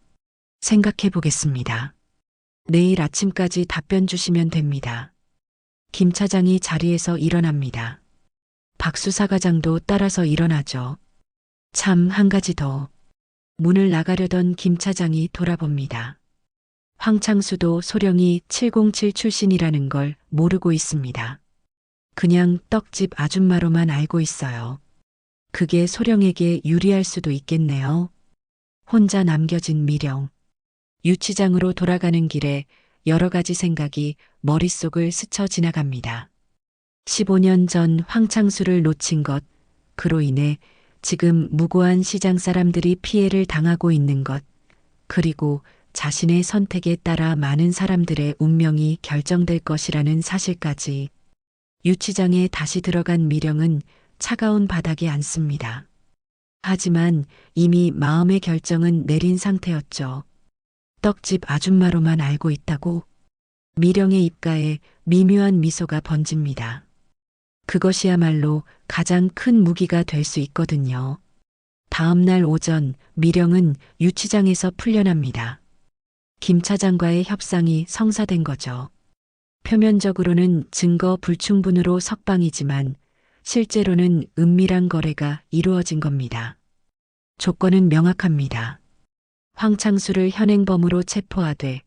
S1: 생각해 보겠습니다. 내일 아침까지 답변 주시면 됩니다. 김 차장이 자리에서 일어납니다. 박 수사과장도 따라서 일어나죠. 참, 한 가지 더. 문을 나가려던 김 차장이 돌아봅니다. 황창수도 소령이 707 출신이라는 걸 모르고 있습니다. 그냥 떡집 아줌마로만 알고 있어요. 그게 소령에게 유리할 수도 있겠네요. 혼자 남겨진 미령. 유치장으로 돌아가는 길에 여러 가지 생각이 머릿속을 스쳐 지나갑니다. 15년 전 황창수를 놓친 것, 그로 인해 지금 무고한 시장 사람들이 피해를 당하고 있는 것, 그리고 자신의 선택에 따라 많은 사람들의 운명이 결정될 것이라는 사실까지. 유치장에 다시 들어간 미령은 차가운 바닥에 앉습니다. 하지만 이미 마음의 결정은 내린 상태였죠. 떡집 아줌마로만 알고 있다고? 미령의 입가에 미묘한 미소가 번집니다. 그것이야말로 가장 큰 무기가 될 수 있거든요. 다음 날 오전 미령은 유치장에서 풀려납니다. 김 차장과의 협상이 성사된 거죠. 표면적으로는 증거 불충분으로 석방이지만 실제로는 은밀한 거래가 이루어진 겁니다. 조건은 명확합니다. 황창수를 현행범으로 체포하되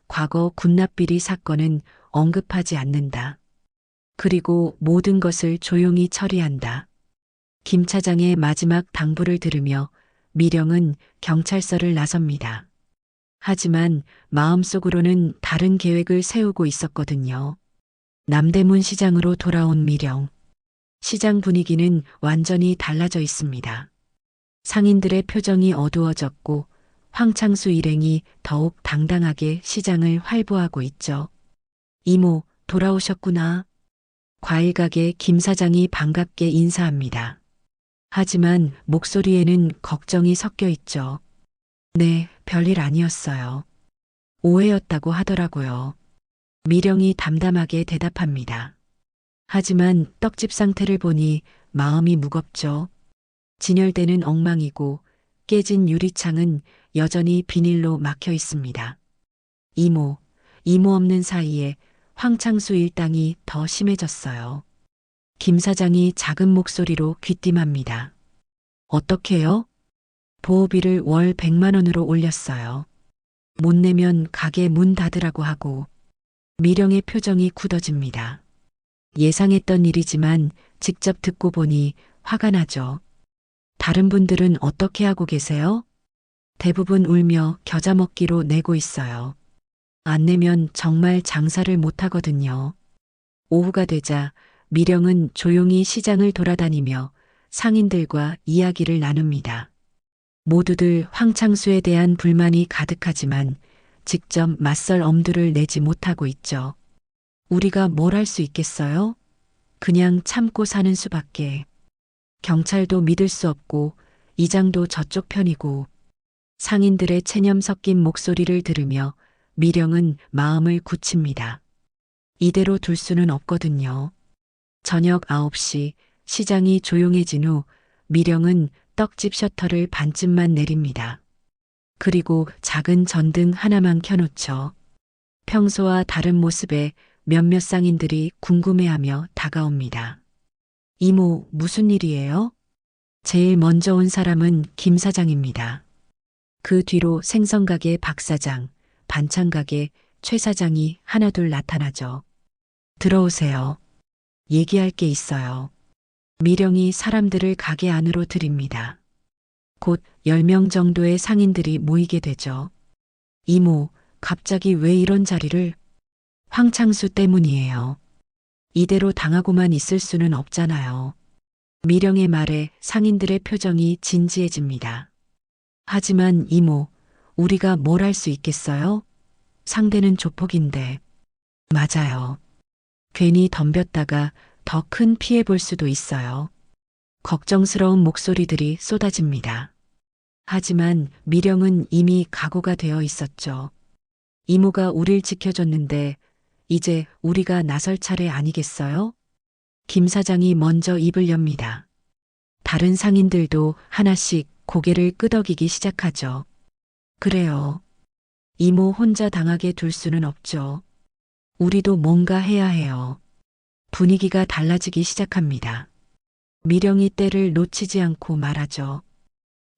S1: 과거 군납비리 사건은 언급하지 않는다. 그리고 모든 것을 조용히 처리한다. 김 차장의 마지막 당부를 들으며 미령은 경찰서를 나섭니다. 하지만 마음속으로는 다른 계획을 세우고 있었거든요. 남대문 시장으로 돌아온 미령. 시장 분위기는 완전히 달라져 있습니다. 상인들의 표정이 어두워졌고 황창수 일행이 더욱 당당하게 시장을 활보하고 있죠. 이모, 돌아오셨구나. 과일가게 김 사장이 반갑게 인사합니다. 하지만 목소리에는 걱정이 섞여 있죠. 네, 별일 아니었어요. 오해였다고 하더라고요. 미령이 담담하게 대답합니다. 하지만 떡집 상태를 보니 마음이 무겁죠. 진열대는 엉망이고 깨진 유리창은 여전히 비닐로 막혀 있습니다. 이모 없는 사이에 황창수 일당이 더 심해졌어요. 김 사장이 작은 목소리로 귀띔합니다. 어떻게요? 보호비를 월 100만 원으로 올렸어요. 못 내면 가게 문 닫으라고 하고. 미령의 표정이 굳어집니다. 예상했던 일이지만 직접 듣고 보니 화가 나죠. 다른 분들은 어떻게 하고 계세요? 대부분 울며 겨자 먹기로 내고 있어요. 안 내면 정말 장사를 못 하거든요. 오후가 되자 미령은 조용히 시장을 돌아다니며 상인들과 이야기를 나눕니다. 모두들 황창수에 대한 불만이 가득하지만 직접 맞설 엄두를 내지 못하고 있죠. 우리가 뭘 할 수 있겠어요? 그냥 참고 사는 수밖에. 경찰도 믿을 수 없고 이장도 저쪽 편이고. 상인들의 체념 섞인 목소리를 들으며 미령은 마음을 굳힙니다. 이대로 둘 수는 없거든요. 저녁 9시 시장이 조용해진 후 미령은 떡집 셔터를 반쯤만 내립니다. 그리고 작은 전등 하나만 켜놓죠. 평소와 다른 모습에 몇몇 상인들이 궁금해하며 다가옵니다. 이모, 무슨 일이에요? 제일 먼저 온 사람은 김 사장입니다. 그 뒤로 생선가게 박 사장, 반찬가게 최 사장이 하나둘 나타나죠. 들어오세요. 얘기할 게 있어요. 미령이 사람들을 가게 안으로 들입니다. 곧 10명 정도의 상인들이 모이게 되죠. 이모, 갑자기 왜 이런 자리를? 황창수 때문이에요. 이대로 당하고만 있을 수는 없잖아요. 미령의 말에 상인들의 표정이 진지해집니다. 하지만 이모, 우리가 뭘 할 수 있겠어요? 상대는 조폭인데. 맞아요. 괜히 덤볐다가 더 큰 피해 볼 수도 있어요. 걱정스러운 목소리들이 쏟아집니다. 하지만 미령은 이미 각오가 되어 있었죠. 이모가 우릴 지켜줬는데 이제 우리가 나설 차례 아니겠어요? 김 사장이 먼저 입을 엽니다. 다른 상인들도 하나씩 고개를 끄덕이기 시작하죠. 그래요. 이모 혼자 당하게 둘 수는 없죠. 우리도 뭔가 해야 해요. 분위기가 달라지기 시작합니다. 미령이 때를 놓치지 않고 말하죠.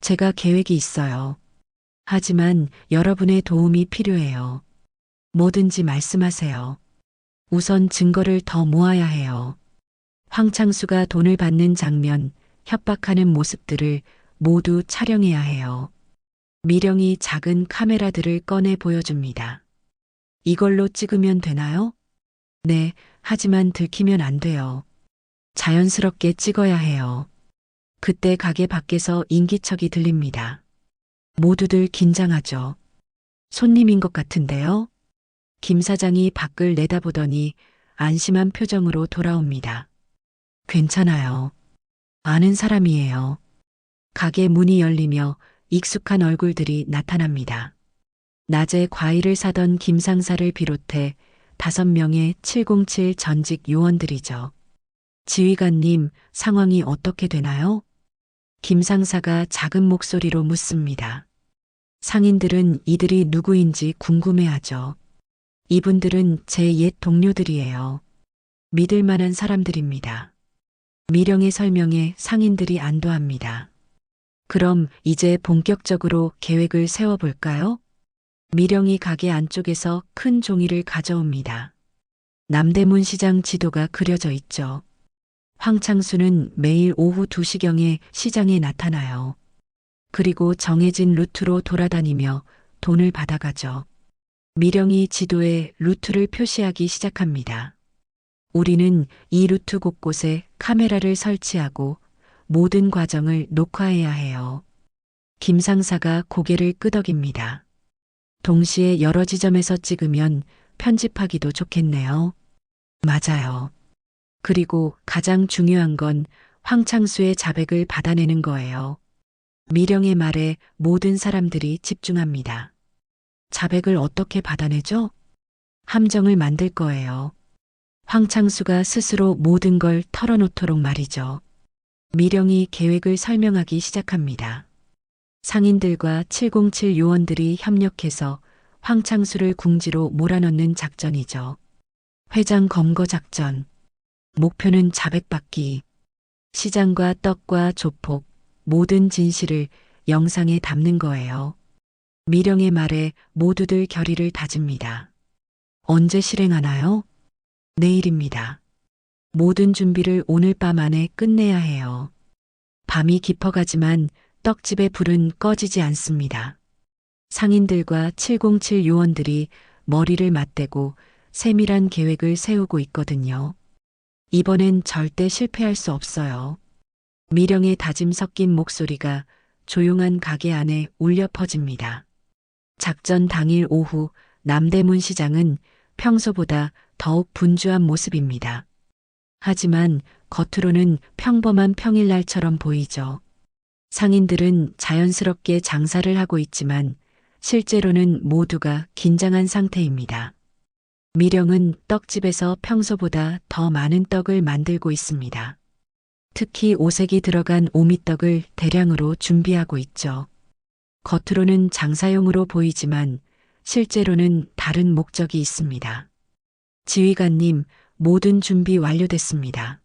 S1: 제가 계획이 있어요. 하지만 여러분의 도움이 필요해요. 뭐든지 말씀하세요. 우선 증거를 더 모아야 해요. 황창수가 돈을 받는 장면, 협박하는 모습들을 모두 촬영해야 해요. 미령이 작은 카메라들을 꺼내 보여줍니다. 이걸로 찍으면 되나요? 네, 하지만 들키면 안 돼요. 자연스럽게 찍어야 해요. 그때 가게 밖에서 인기척이 들립니다. 모두들 긴장하죠. 손님인 것 같은데요? 김 사장이 밖을 내다보더니 안심한 표정으로 돌아옵니다. 괜찮아요. 아는 사람이에요. 가게 문이 열리며 익숙한 얼굴들이 나타납니다. 낮에 과일을 사던 김 상사를 비롯해 5명의 707 전직 요원들이죠. 지휘관님, 상황이 어떻게 되나요? 김 상사가 작은 목소리로 묻습니다. 상인들은 이들이 누구인지 궁금해하죠. 이분들은 제 옛 동료들이에요. 믿을 만한 사람들입니다. 미령의 설명에 상인들이 안도합니다. 그럼 이제 본격적으로 계획을 세워볼까요? 미령이 가게 안쪽에서 큰 종이를 가져옵니다. 남대문 시장 지도가 그려져 있죠. 황창수는 매일 오후 2시경에 시장에 나타나요. 그리고 정해진 루트로 돌아다니며 돈을 받아가죠. 미령이 지도에 루트를 표시하기 시작합니다. 우리는 이 루트 곳곳에 카메라를 설치하고 모든 과정을 녹화해야 해요. 김 상사가 고개를 끄덕입니다. 동시에 여러 지점에서 찍으면 편집하기도 좋겠네요. 맞아요. 그리고 가장 중요한 건 황창수의 자백을 받아내는 거예요. 미령의 말에 모든 사람들이 집중합니다. 자백을 어떻게 받아내죠? 함정을 만들 거예요. 황창수가 스스로 모든 걸 털어놓도록 말이죠. 미령이 계획을 설명하기 시작합니다. 상인들과 707 요원들이 협력해서 황창수를 궁지로 몰아넣는 작전이죠. 회장 검거 작전. 목표는 자백받기. 시장과 떡과 조폭, 모든 진실을 영상에 담는 거예요. 미령의 말에 모두들 결의를 다집니다. 언제 실행하나요? 내일입니다. 모든 준비를 오늘 밤 안에 끝내야 해요. 밤이 깊어가지만 떡집의 불은 꺼지지 않습니다. 상인들과 707 요원들이 머리를 맞대고 세밀한 계획을 세우고 있거든요. 이번엔 절대 실패할 수 없어요. 미령의 다짐 섞인 목소리가 조용한 가게 안에 울려 퍼집니다. 작전 당일 오후 남대문 시장은 평소보다 더욱 분주한 모습입니다. 하지만 겉으로는 평범한 평일날처럼 보이죠. 상인들은 자연스럽게 장사를 하고 있지만 실제로는 모두가 긴장한 상태입니다. 미령은 떡집에서 평소보다 더 많은 떡을 만들고 있습니다. 특히 오색이 들어간 오미떡을 대량으로 준비하고 있죠. 겉으로는 장사용으로 보이지만 실제로는 다른 목적이 있습니다. 지휘관님, 모든 준비 완료됐습니다.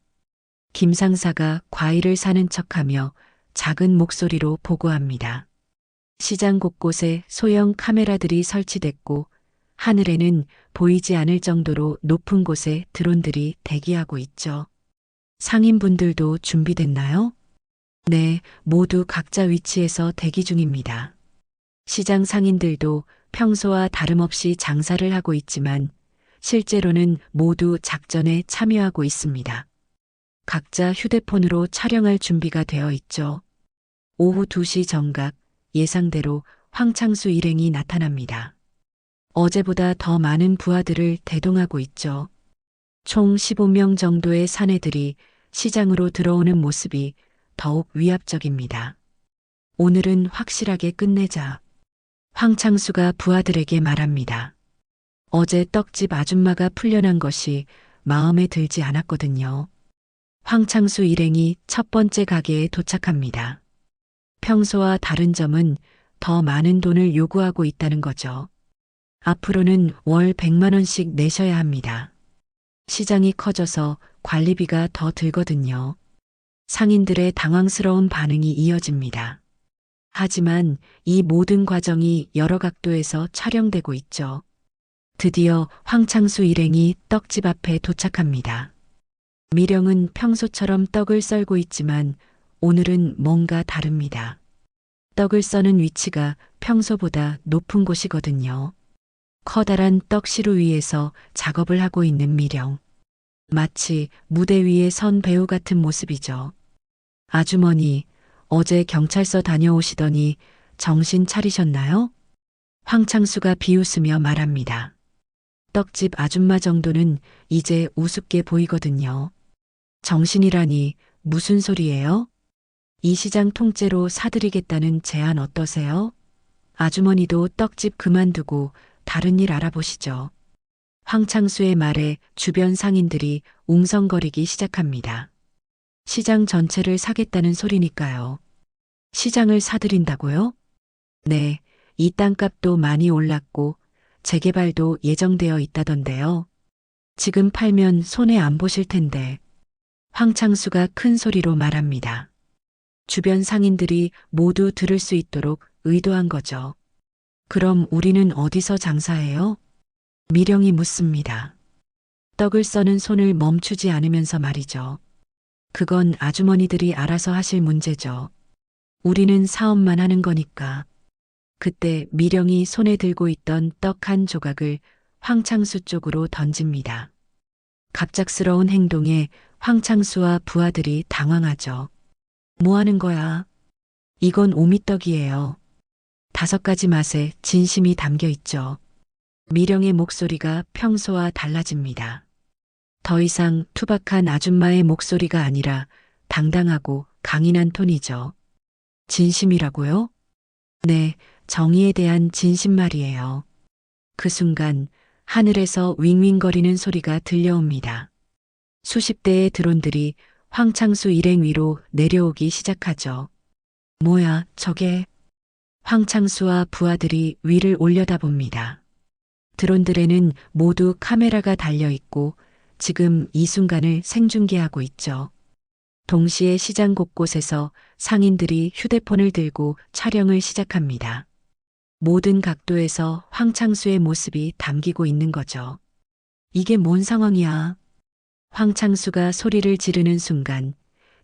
S1: 김 상사가 과일을 사는 척하며 작은 목소리로 보고합니다. 시장 곳곳에 소형 카메라들이 설치됐고 하늘에는 보이지 않을 정도로 높은 곳에 드론들이 대기하고 있죠. 상인분들도 준비됐나요? 네, 모두 각자 위치에서 대기 중입니다. 시장 상인들도 평소와 다름없이 장사를 하고 있지만 실제로는 모두 작전에 참여하고 있습니다. 각자 휴대폰으로 촬영할 준비가 되어 있죠. 오후 2시 정각 예상대로 황창수 일행이 나타납니다. 어제보다 더 많은 부하들을 대동하고 있죠. 총 15명 정도의 사내들이 시장으로 들어오는 모습이 더욱 위압적입니다. 오늘은 확실하게 끝내자. 황창수가 부하들에게 말합니다. 어제 떡집 아줌마가 풀려난 것이 마음에 들지 않았거든요. 황창수 일행이 첫 번째 가게에 도착합니다. 평소와 다른 점은 더 많은 돈을 요구하고 있다는 거죠. 앞으로는 월 100만 원씩 내셔야 합니다. 시장이 커져서 관리비가 더 들거든요. 상인들의 당황스러운 반응이 이어집니다. 하지만 이 모든 과정이 여러 각도에서 촬영되고 있죠. 드디어 황창수 일행이 떡집 앞에 도착합니다. 미령은 평소처럼 떡을 썰고 있지만 오늘은 뭔가 다릅니다. 떡을 써는 위치가 평소보다 높은 곳이거든요. 커다란 떡시루 위에서 작업을 하고 있는 미령. 마치 무대 위에 선 배우 같은 모습이죠. 아주머니, 어제 경찰서 다녀오시더니 정신 차리셨나요? 황창수가 비웃으며 말합니다. 떡집 아줌마 정도는 이제 우습게 보이거든요. 정신이라니 무슨 소리예요? 이 시장 통째로 사드리겠다는 제안 어떠세요? 아주머니도 떡집 그만두고 다른 일 알아보시죠. 황창수의 말에 주변 상인들이 웅성거리기 시작합니다. 시장 전체를 사겠다는 소리니까요. 시장을 사드린다고요? 네, 이 땅값도 많이 올랐고 재개발도 예정되어 있다던데요. 지금 팔면 손해 안 보실 텐데. 황창수가 큰 소리로 말합니다. 주변 상인들이 모두 들을 수 있도록 의도한 거죠. 그럼 우리는 어디서 장사해요? 미령이 묻습니다. 떡을 써는 손을 멈추지 않으면서 말이죠. 그건 아주머니들이 알아서 하실 문제죠. 우리는 사업만 하는 거니까. 그때 미령이 손에 들고 있던 떡 한 조각을 황창수 쪽으로 던집니다. 갑작스러운 행동에 황창수와 부하들이 당황하죠. 뭐 하는 거야? 이건 오미떡이에요. 5가지 맛에 진심이 담겨 있죠. 미령의 목소리가 평소와 달라집니다. 더 이상 투박한 아줌마의 목소리가 아니라 당당하고 강인한 톤이죠. 진심이라고요? 네, 정의에 대한 진심 말이에요. 그 순간 하늘에서 윙윙거리는 소리가 들려옵니다. 수십 대의 드론들이 황창수 일행 위로 내려오기 시작하죠. 뭐야, 저게? 황창수와 부하들이 위를 올려다봅니다. 드론들에는 모두 카메라가 달려 있고 지금 이 순간을 생중계하고 있죠. 동시에 시장 곳곳에서 상인들이 휴대폰을 들고 촬영을 시작합니다. 모든 각도에서 황창수의 모습이 담기고 있는 거죠. 이게 뭔 상황이야? 황창수가 소리를 지르는 순간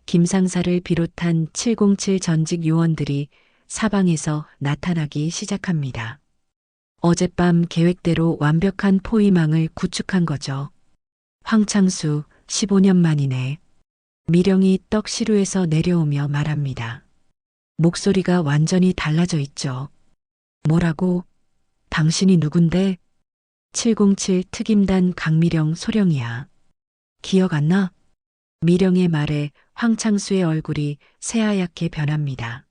S1: 김상사를 비롯한 707 전직 요원들이 사방에서 나타나기 시작합니다. 어젯밤 계획대로 완벽한 포위망을 구축한 거죠. 황창수 15년 만이네. 미령이 떡 시루에서 내려오며 말합니다. 목소리가 완전히 달라져 있죠. 뭐라고? 당신이 누군데? 707 특임단 강미령 소령이야. 기억 안 나? 미령의 말에 황창수의 얼굴이 새하얗게 변합니다.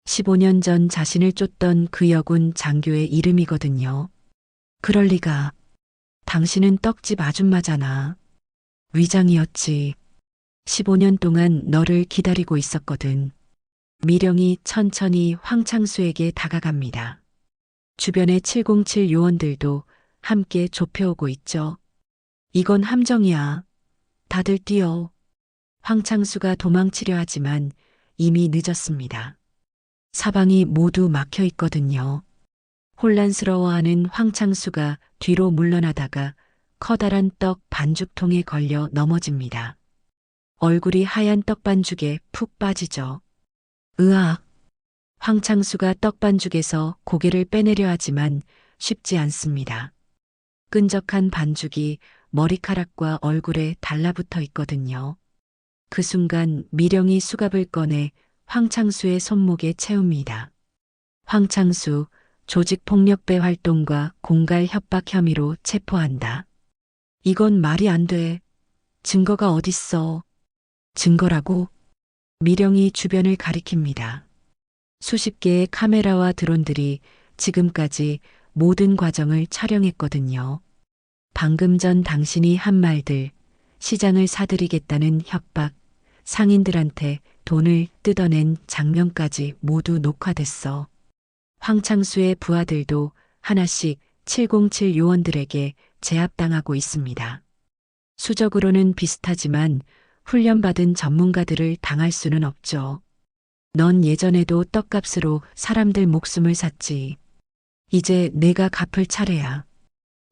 S1: 15년 전 자신을 쫓던 그 여군 장교의 이름이거든요. 그럴 리가. 당신은 떡집 아줌마잖아. 위장이었지. 15년 동안 너를 기다리고 있었거든. 미령이 천천히 황창수에게 다가갑니다. 주변의 707 요원들도 함께 좁혀오고 있죠. 이건 함정이야. 다들 뛰어. 황창수가 도망치려 하지만 이미 늦었습니다. 사방이 모두 막혀 있거든요. 혼란스러워하는 황창수가 뒤로 물러나다가 커다란 떡 반죽통에 걸려 넘어집니다. 얼굴이 하얀 떡 반죽에 푹 빠지죠. 으악! 황창수가 떡 반죽에서 고개를 빼내려 하지만 쉽지 않습니다. 끈적한 반죽이 머리카락과 얼굴에 달라붙어 있거든요. 그 순간 미령이 수갑을 꺼내 황창수의 손목에 채웁니다. 황창수, 조직폭력배 활동과 공갈 협박 혐의로 체포한다. 이건 말이 안 돼. 증거가 어딨어. 증거라고? 미령이 주변을 가리킵니다. 수십 개의 카메라와 드론들이 지금까지 모든 과정을 촬영했거든요. 방금 전 당신이 한 말들, 시장을 사들이겠다는 협박, 상인들한테 돈을 뜯어낸 장면까지 모두 녹화됐어. 황창수의 부하들도 하나씩 707 요원들에게 제압당하고 있습니다. 수적으로는 비슷하지만 훈련받은 전문가들을 당할 수는 없죠. 넌 예전에도 떡값으로 사람들 목숨을 샀지. 이제 내가 갚을 차례야.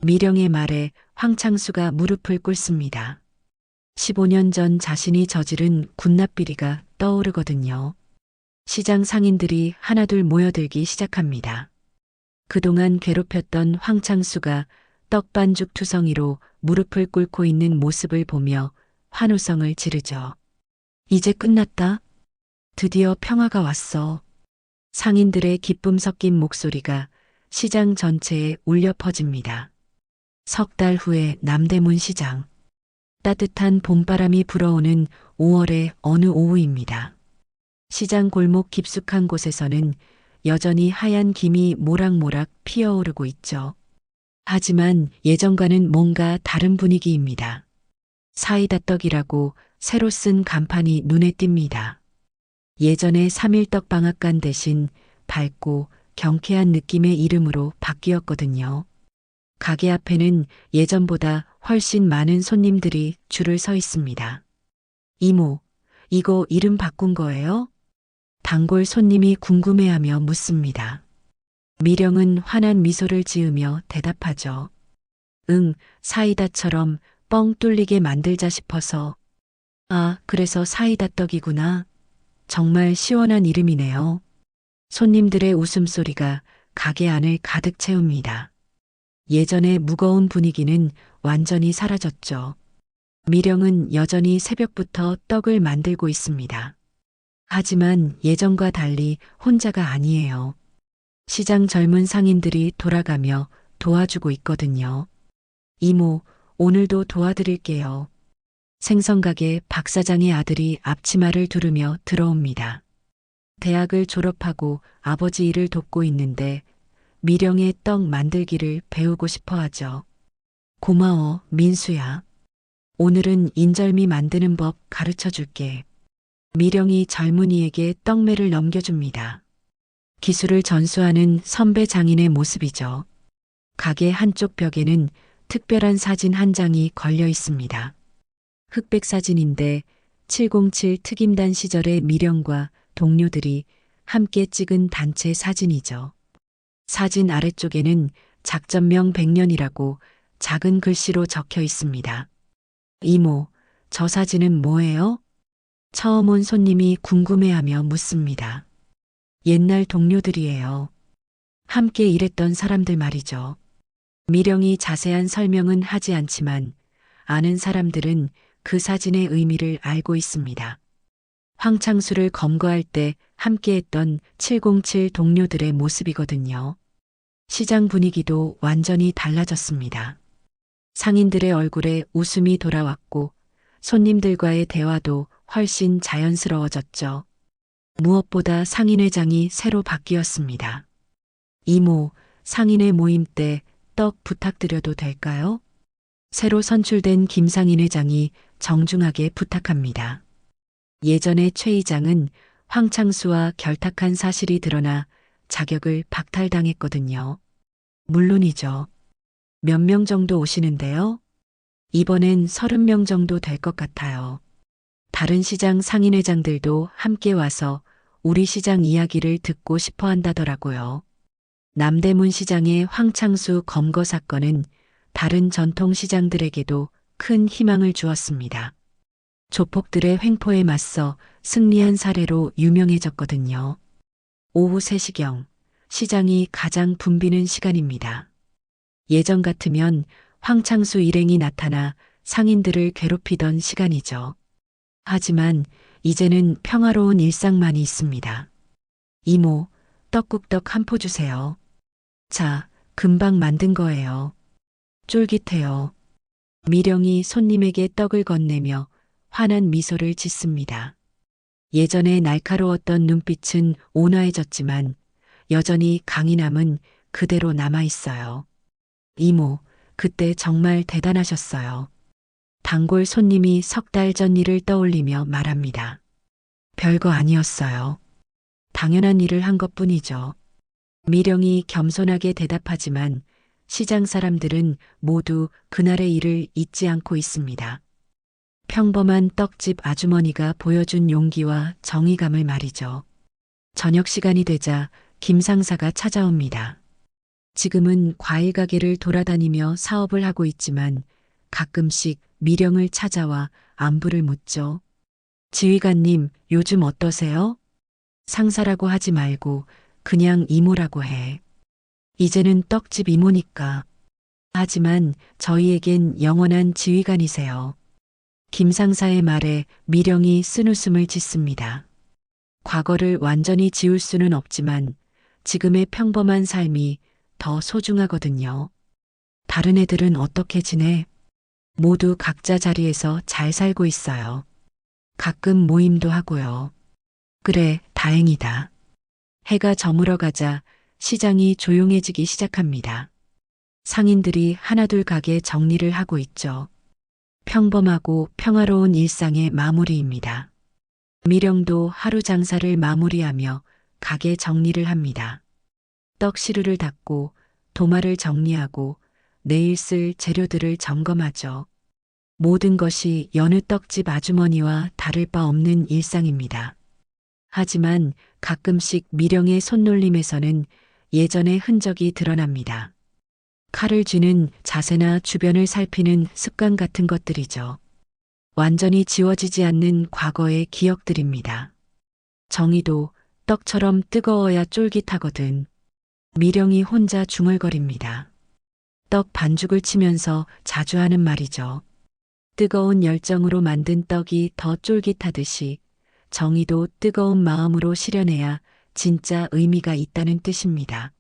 S1: 미령의 말에 황창수가 무릎을 꿇습니다. 15년 전 자신이 저지른 군납비리가 떠오르거든요. 시장 상인들이 하나둘 모여들기 시작합니다. 그동안 괴롭혔던 황창수가 떡반죽 투성이로 무릎을 꿇고 있는 모습을 보며 환호성을 지르죠. 이제 끝났다. 드디어 평화가 왔어. 상인들의 기쁨 섞인 목소리가 시장 전체에 울려 퍼집니다. 석 달 후에 남대문 시장. 따뜻한 봄바람이 불어오는 5월의 어느 오후입니다. 시장 골목 깊숙한 곳에서는 여전히 하얀 김이 모락모락 피어오르고 있죠. 하지만 예전과는 뭔가 다른 분위기입니다. 사이다 떡이라고 새로 쓴 간판이 눈에 띕니다. 예전의 3.1떡 방앗간 대신 밝고 경쾌한 느낌의 이름으로 바뀌었거든요. 가게 앞에는 예전보다 훨씬 많은 손님들이 줄을 서 있습니다. 이모, 이거 이름 바꾼 거예요? 단골 손님이 궁금해하며 묻습니다. 미령은 환한 미소를 지으며 대답하죠. 응, 사이다처럼 뻥 뚫리게 만들자 싶어서. 아, 그래서 사이다 떡이구나. 정말 시원한 이름이네요. 손님들의 웃음소리가 가게 안을 가득 채웁니다. 예전의 무거운 분위기는 완전히 사라졌죠. 미령은 여전히 새벽부터 떡을 만들고 있습니다. 하지만 예전과 달리 혼자가 아니에요. 시장 젊은 상인들이 돌아가며 도와주고 있거든요. 이모, 오늘도 도와드릴게요. 생선가게 박 사장의 아들이 앞치마를 두르며 들어옵니다. 대학을 졸업하고 아버지 일을 돕고 있는데 미령의 떡 만들기를 배우고 싶어 하죠. 고마워, 민수야. 오늘은 인절미 만드는 법 가르쳐 줄게. 미령이 젊은이에게 떡매를 넘겨줍니다. 기술을 전수하는 선배 장인의 모습이죠. 가게 한쪽 벽에는 특별한 사진 한 장이 걸려 있습니다. 흑백 사진인데 707 특임단 시절의 미령과 동료들이 함께 찍은 단체 사진이죠. 사진 아래쪽에는 작전명 100년이라고 작은 글씨로 적혀 있습니다. 이모, 저 사진은 뭐예요? 처음 온 손님이 궁금해하며 묻습니다. 옛날 동료들이에요. 함께 일했던 사람들 말이죠. 미령이 자세한 설명은 하지 않지만 아는 사람들은 그 사진의 의미를 알고 있습니다. 황창수를 검거할 때 함께했던 707 동료들의 모습이거든요. 시장 분위기도 완전히 달라졌습니다. 상인들의 얼굴에 웃음이 돌아왔고 손님들과의 대화도 훨씬 자연스러워졌죠. 무엇보다 상인회장이 새로 바뀌었습니다. 이모, 상인회 모임 때 떡 부탁드려도 될까요? 새로 선출된 김상인 회장이 정중하게 부탁합니다. 예전에 최 이장은 황창수와 결탁한 사실이 드러나 자격을 박탈당했거든요. 물론이죠. 몇 명 정도 오시는데요? 이번엔 30명 정도 될 것 같아요. 다른 시장 상인회장들도 함께 와서 우리 시장 이야기를 듣고 싶어 한다더라고요. 남대문 시장의 황창수 검거 사건은 다른 전통시장들에게도 큰 희망을 주었습니다. 조폭들의 횡포에 맞서 승리한 사례로 유명해졌거든요. 오후 3시경 시장이 가장 붐비는 시간입니다. 예전 같으면 황창수 일행이 나타나 상인들을 괴롭히던 시간이죠. 하지만 이제는 평화로운 일상만이 있습니다. 이모, 떡국떡 한 포 주세요. 자, 금방 만든 거예요. 쫄깃해요. 미령이 손님에게 떡을 건네며 환한 미소를 짓습니다. 예전에 날카로웠던 눈빛은 온화해졌지만 여전히 강인함은 그대로 남아있어요. 이모, 그때 정말 대단하셨어요. 단골 손님이 석 달 전 일을 떠올리며 말합니다. 별거 아니었어요. 당연한 일을 한 것뿐이죠. 미령이 겸손하게 대답하지만 시장 사람들은 모두 그날의 일을 잊지 않고 있습니다. 평범한 떡집 아주머니가 보여준 용기와 정의감을 말이죠. 저녁 시간이 되자 김 상사가 찾아옵니다. 지금은 과일 가게를 돌아다니며 사업을 하고 있지만 가끔씩 미령을 찾아와 안부를 묻죠. 지휘관님, 요즘 어떠세요? 상사라고 하지 말고 그냥 이모라고 해. 이제는 떡집 이모니까. 하지만 저희에겐 영원한 지휘관이세요. 김 상사의 말에 미령이 쓴웃음을 짓습니다. 과거를 완전히 지울 수는 없지만 지금의 평범한 삶이 더 소중하거든요. 다른 애들은 어떻게 지내? 모두 각자 자리에서 잘 살고 있어요. 가끔 모임도 하고요. 그래, 다행이다. 해가 저물어 가자 시장이 조용해지기 시작합니다. 상인들이 하나둘 가게 정리를 하고 있죠. 평범하고 평화로운 일상의 마무리입니다. 미령도 하루 장사를 마무리하며 가게 정리를 합니다. 떡 시루를 닦고 도마를 정리하고 내일 쓸 재료들을 점검하죠. 모든 것이 여느 떡집 아주머니와 다를 바 없는 일상입니다. 하지만 가끔씩 미령의 손놀림에서는 예전의 흔적이 드러납니다. 칼을 쥐는 자세나 주변을 살피는 습관 같은 것들이죠. 완전히 지워지지 않는 과거의 기억들입니다. 정의도 떡처럼 뜨거워야 쫄깃하거든. 미령이 혼자 중얼거립니다. 떡 반죽을 치면서 자주 하는 말이죠. 뜨거운 열정으로 만든 떡이 더 쫄깃하듯이 정의도 뜨거운 마음으로 실현해야 진짜 의미가 있다는 뜻입니다.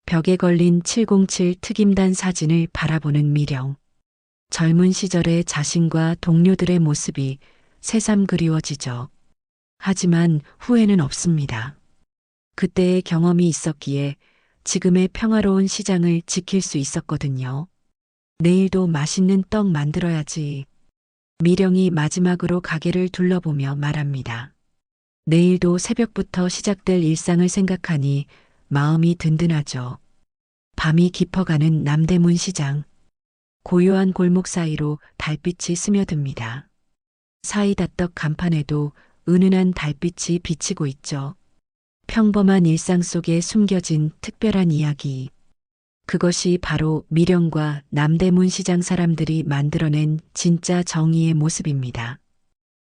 S1: 벽에 걸린 707 특임단 사진을 바라보는 미령. 젊은 시절의 자신과 동료들의 모습이 새삼 그리워지죠. 하지만 후회는 없습니다. 그때의 경험이 있었기에 지금의 평화로운 시장을 지킬 수 있었거든요. 내일도 맛있는 떡 만들어야지. 미령이 마지막으로 가게를 둘러보며 말합니다. 내일도 새벽부터 시작될 일상을 생각하니 마음이 든든하죠. 밤이 깊어가는 남대문 시장. 고요한 골목 사이로 달빛이 스며듭니다. 사이다떡 간판에도 은은한 달빛이 비치고 있죠. 평범한 일상 속에 숨겨진 특별한 이야기. 그것이 바로 미령과 남대문 시장 사람들이 만들어낸 진짜 정의의 모습입니다.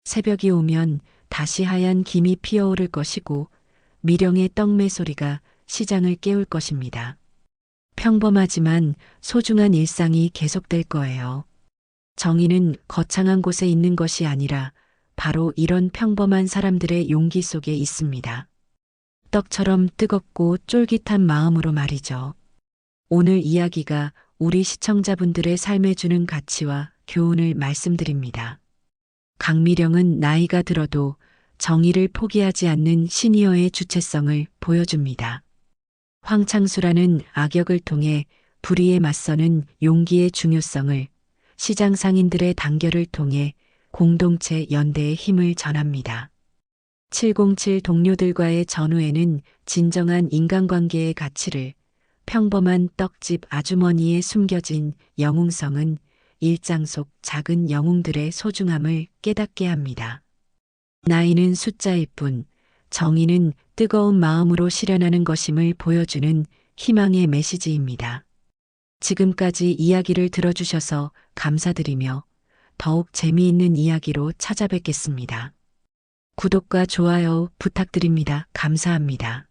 S1: 새벽이 오면 다시 하얀 김이 피어오를 것이고 미령의 떡매 소리가 시장을 깨울 것입니다. 평범하지만 소중한 일상이 계속될 거예요. 정의는 거창한 곳에 있는 것이 아니라 바로 이런 평범한 사람들의 용기 속에 있습니다. 떡처럼 뜨겁고 쫄깃한 마음으로 말이죠. 오늘 이야기가 우리 시청자분들의 삶에 주는 가치와 교훈을 말씀드립니다. 강미령은 나이가 들어도 정의를 포기하지 않는 시니어의 주체성을 보여줍니다. 황창수라는 악역을 통해 불의에 맞서는 용기의 중요성을, 시장 상인들의 단결을 통해 공동체 연대의 힘을 전합니다. 707 동료들과의 전후에는 진정한 인간관계의 가치를, 평범한 떡집 아주머니에 숨겨진 영웅성은 일장 속 작은 영웅들의 소중함을 깨닫게 합니다. 나이는 숫자일 뿐, 정의는 뜨거운 마음으로 실현하는 것임을 보여주는 희망의 메시지입니다. 지금까지 이야기를 들어주셔서 감사드리며 더욱 재미있는 이야기로 찾아뵙겠습니다. 구독과 좋아요 부탁드립니다. 감사합니다.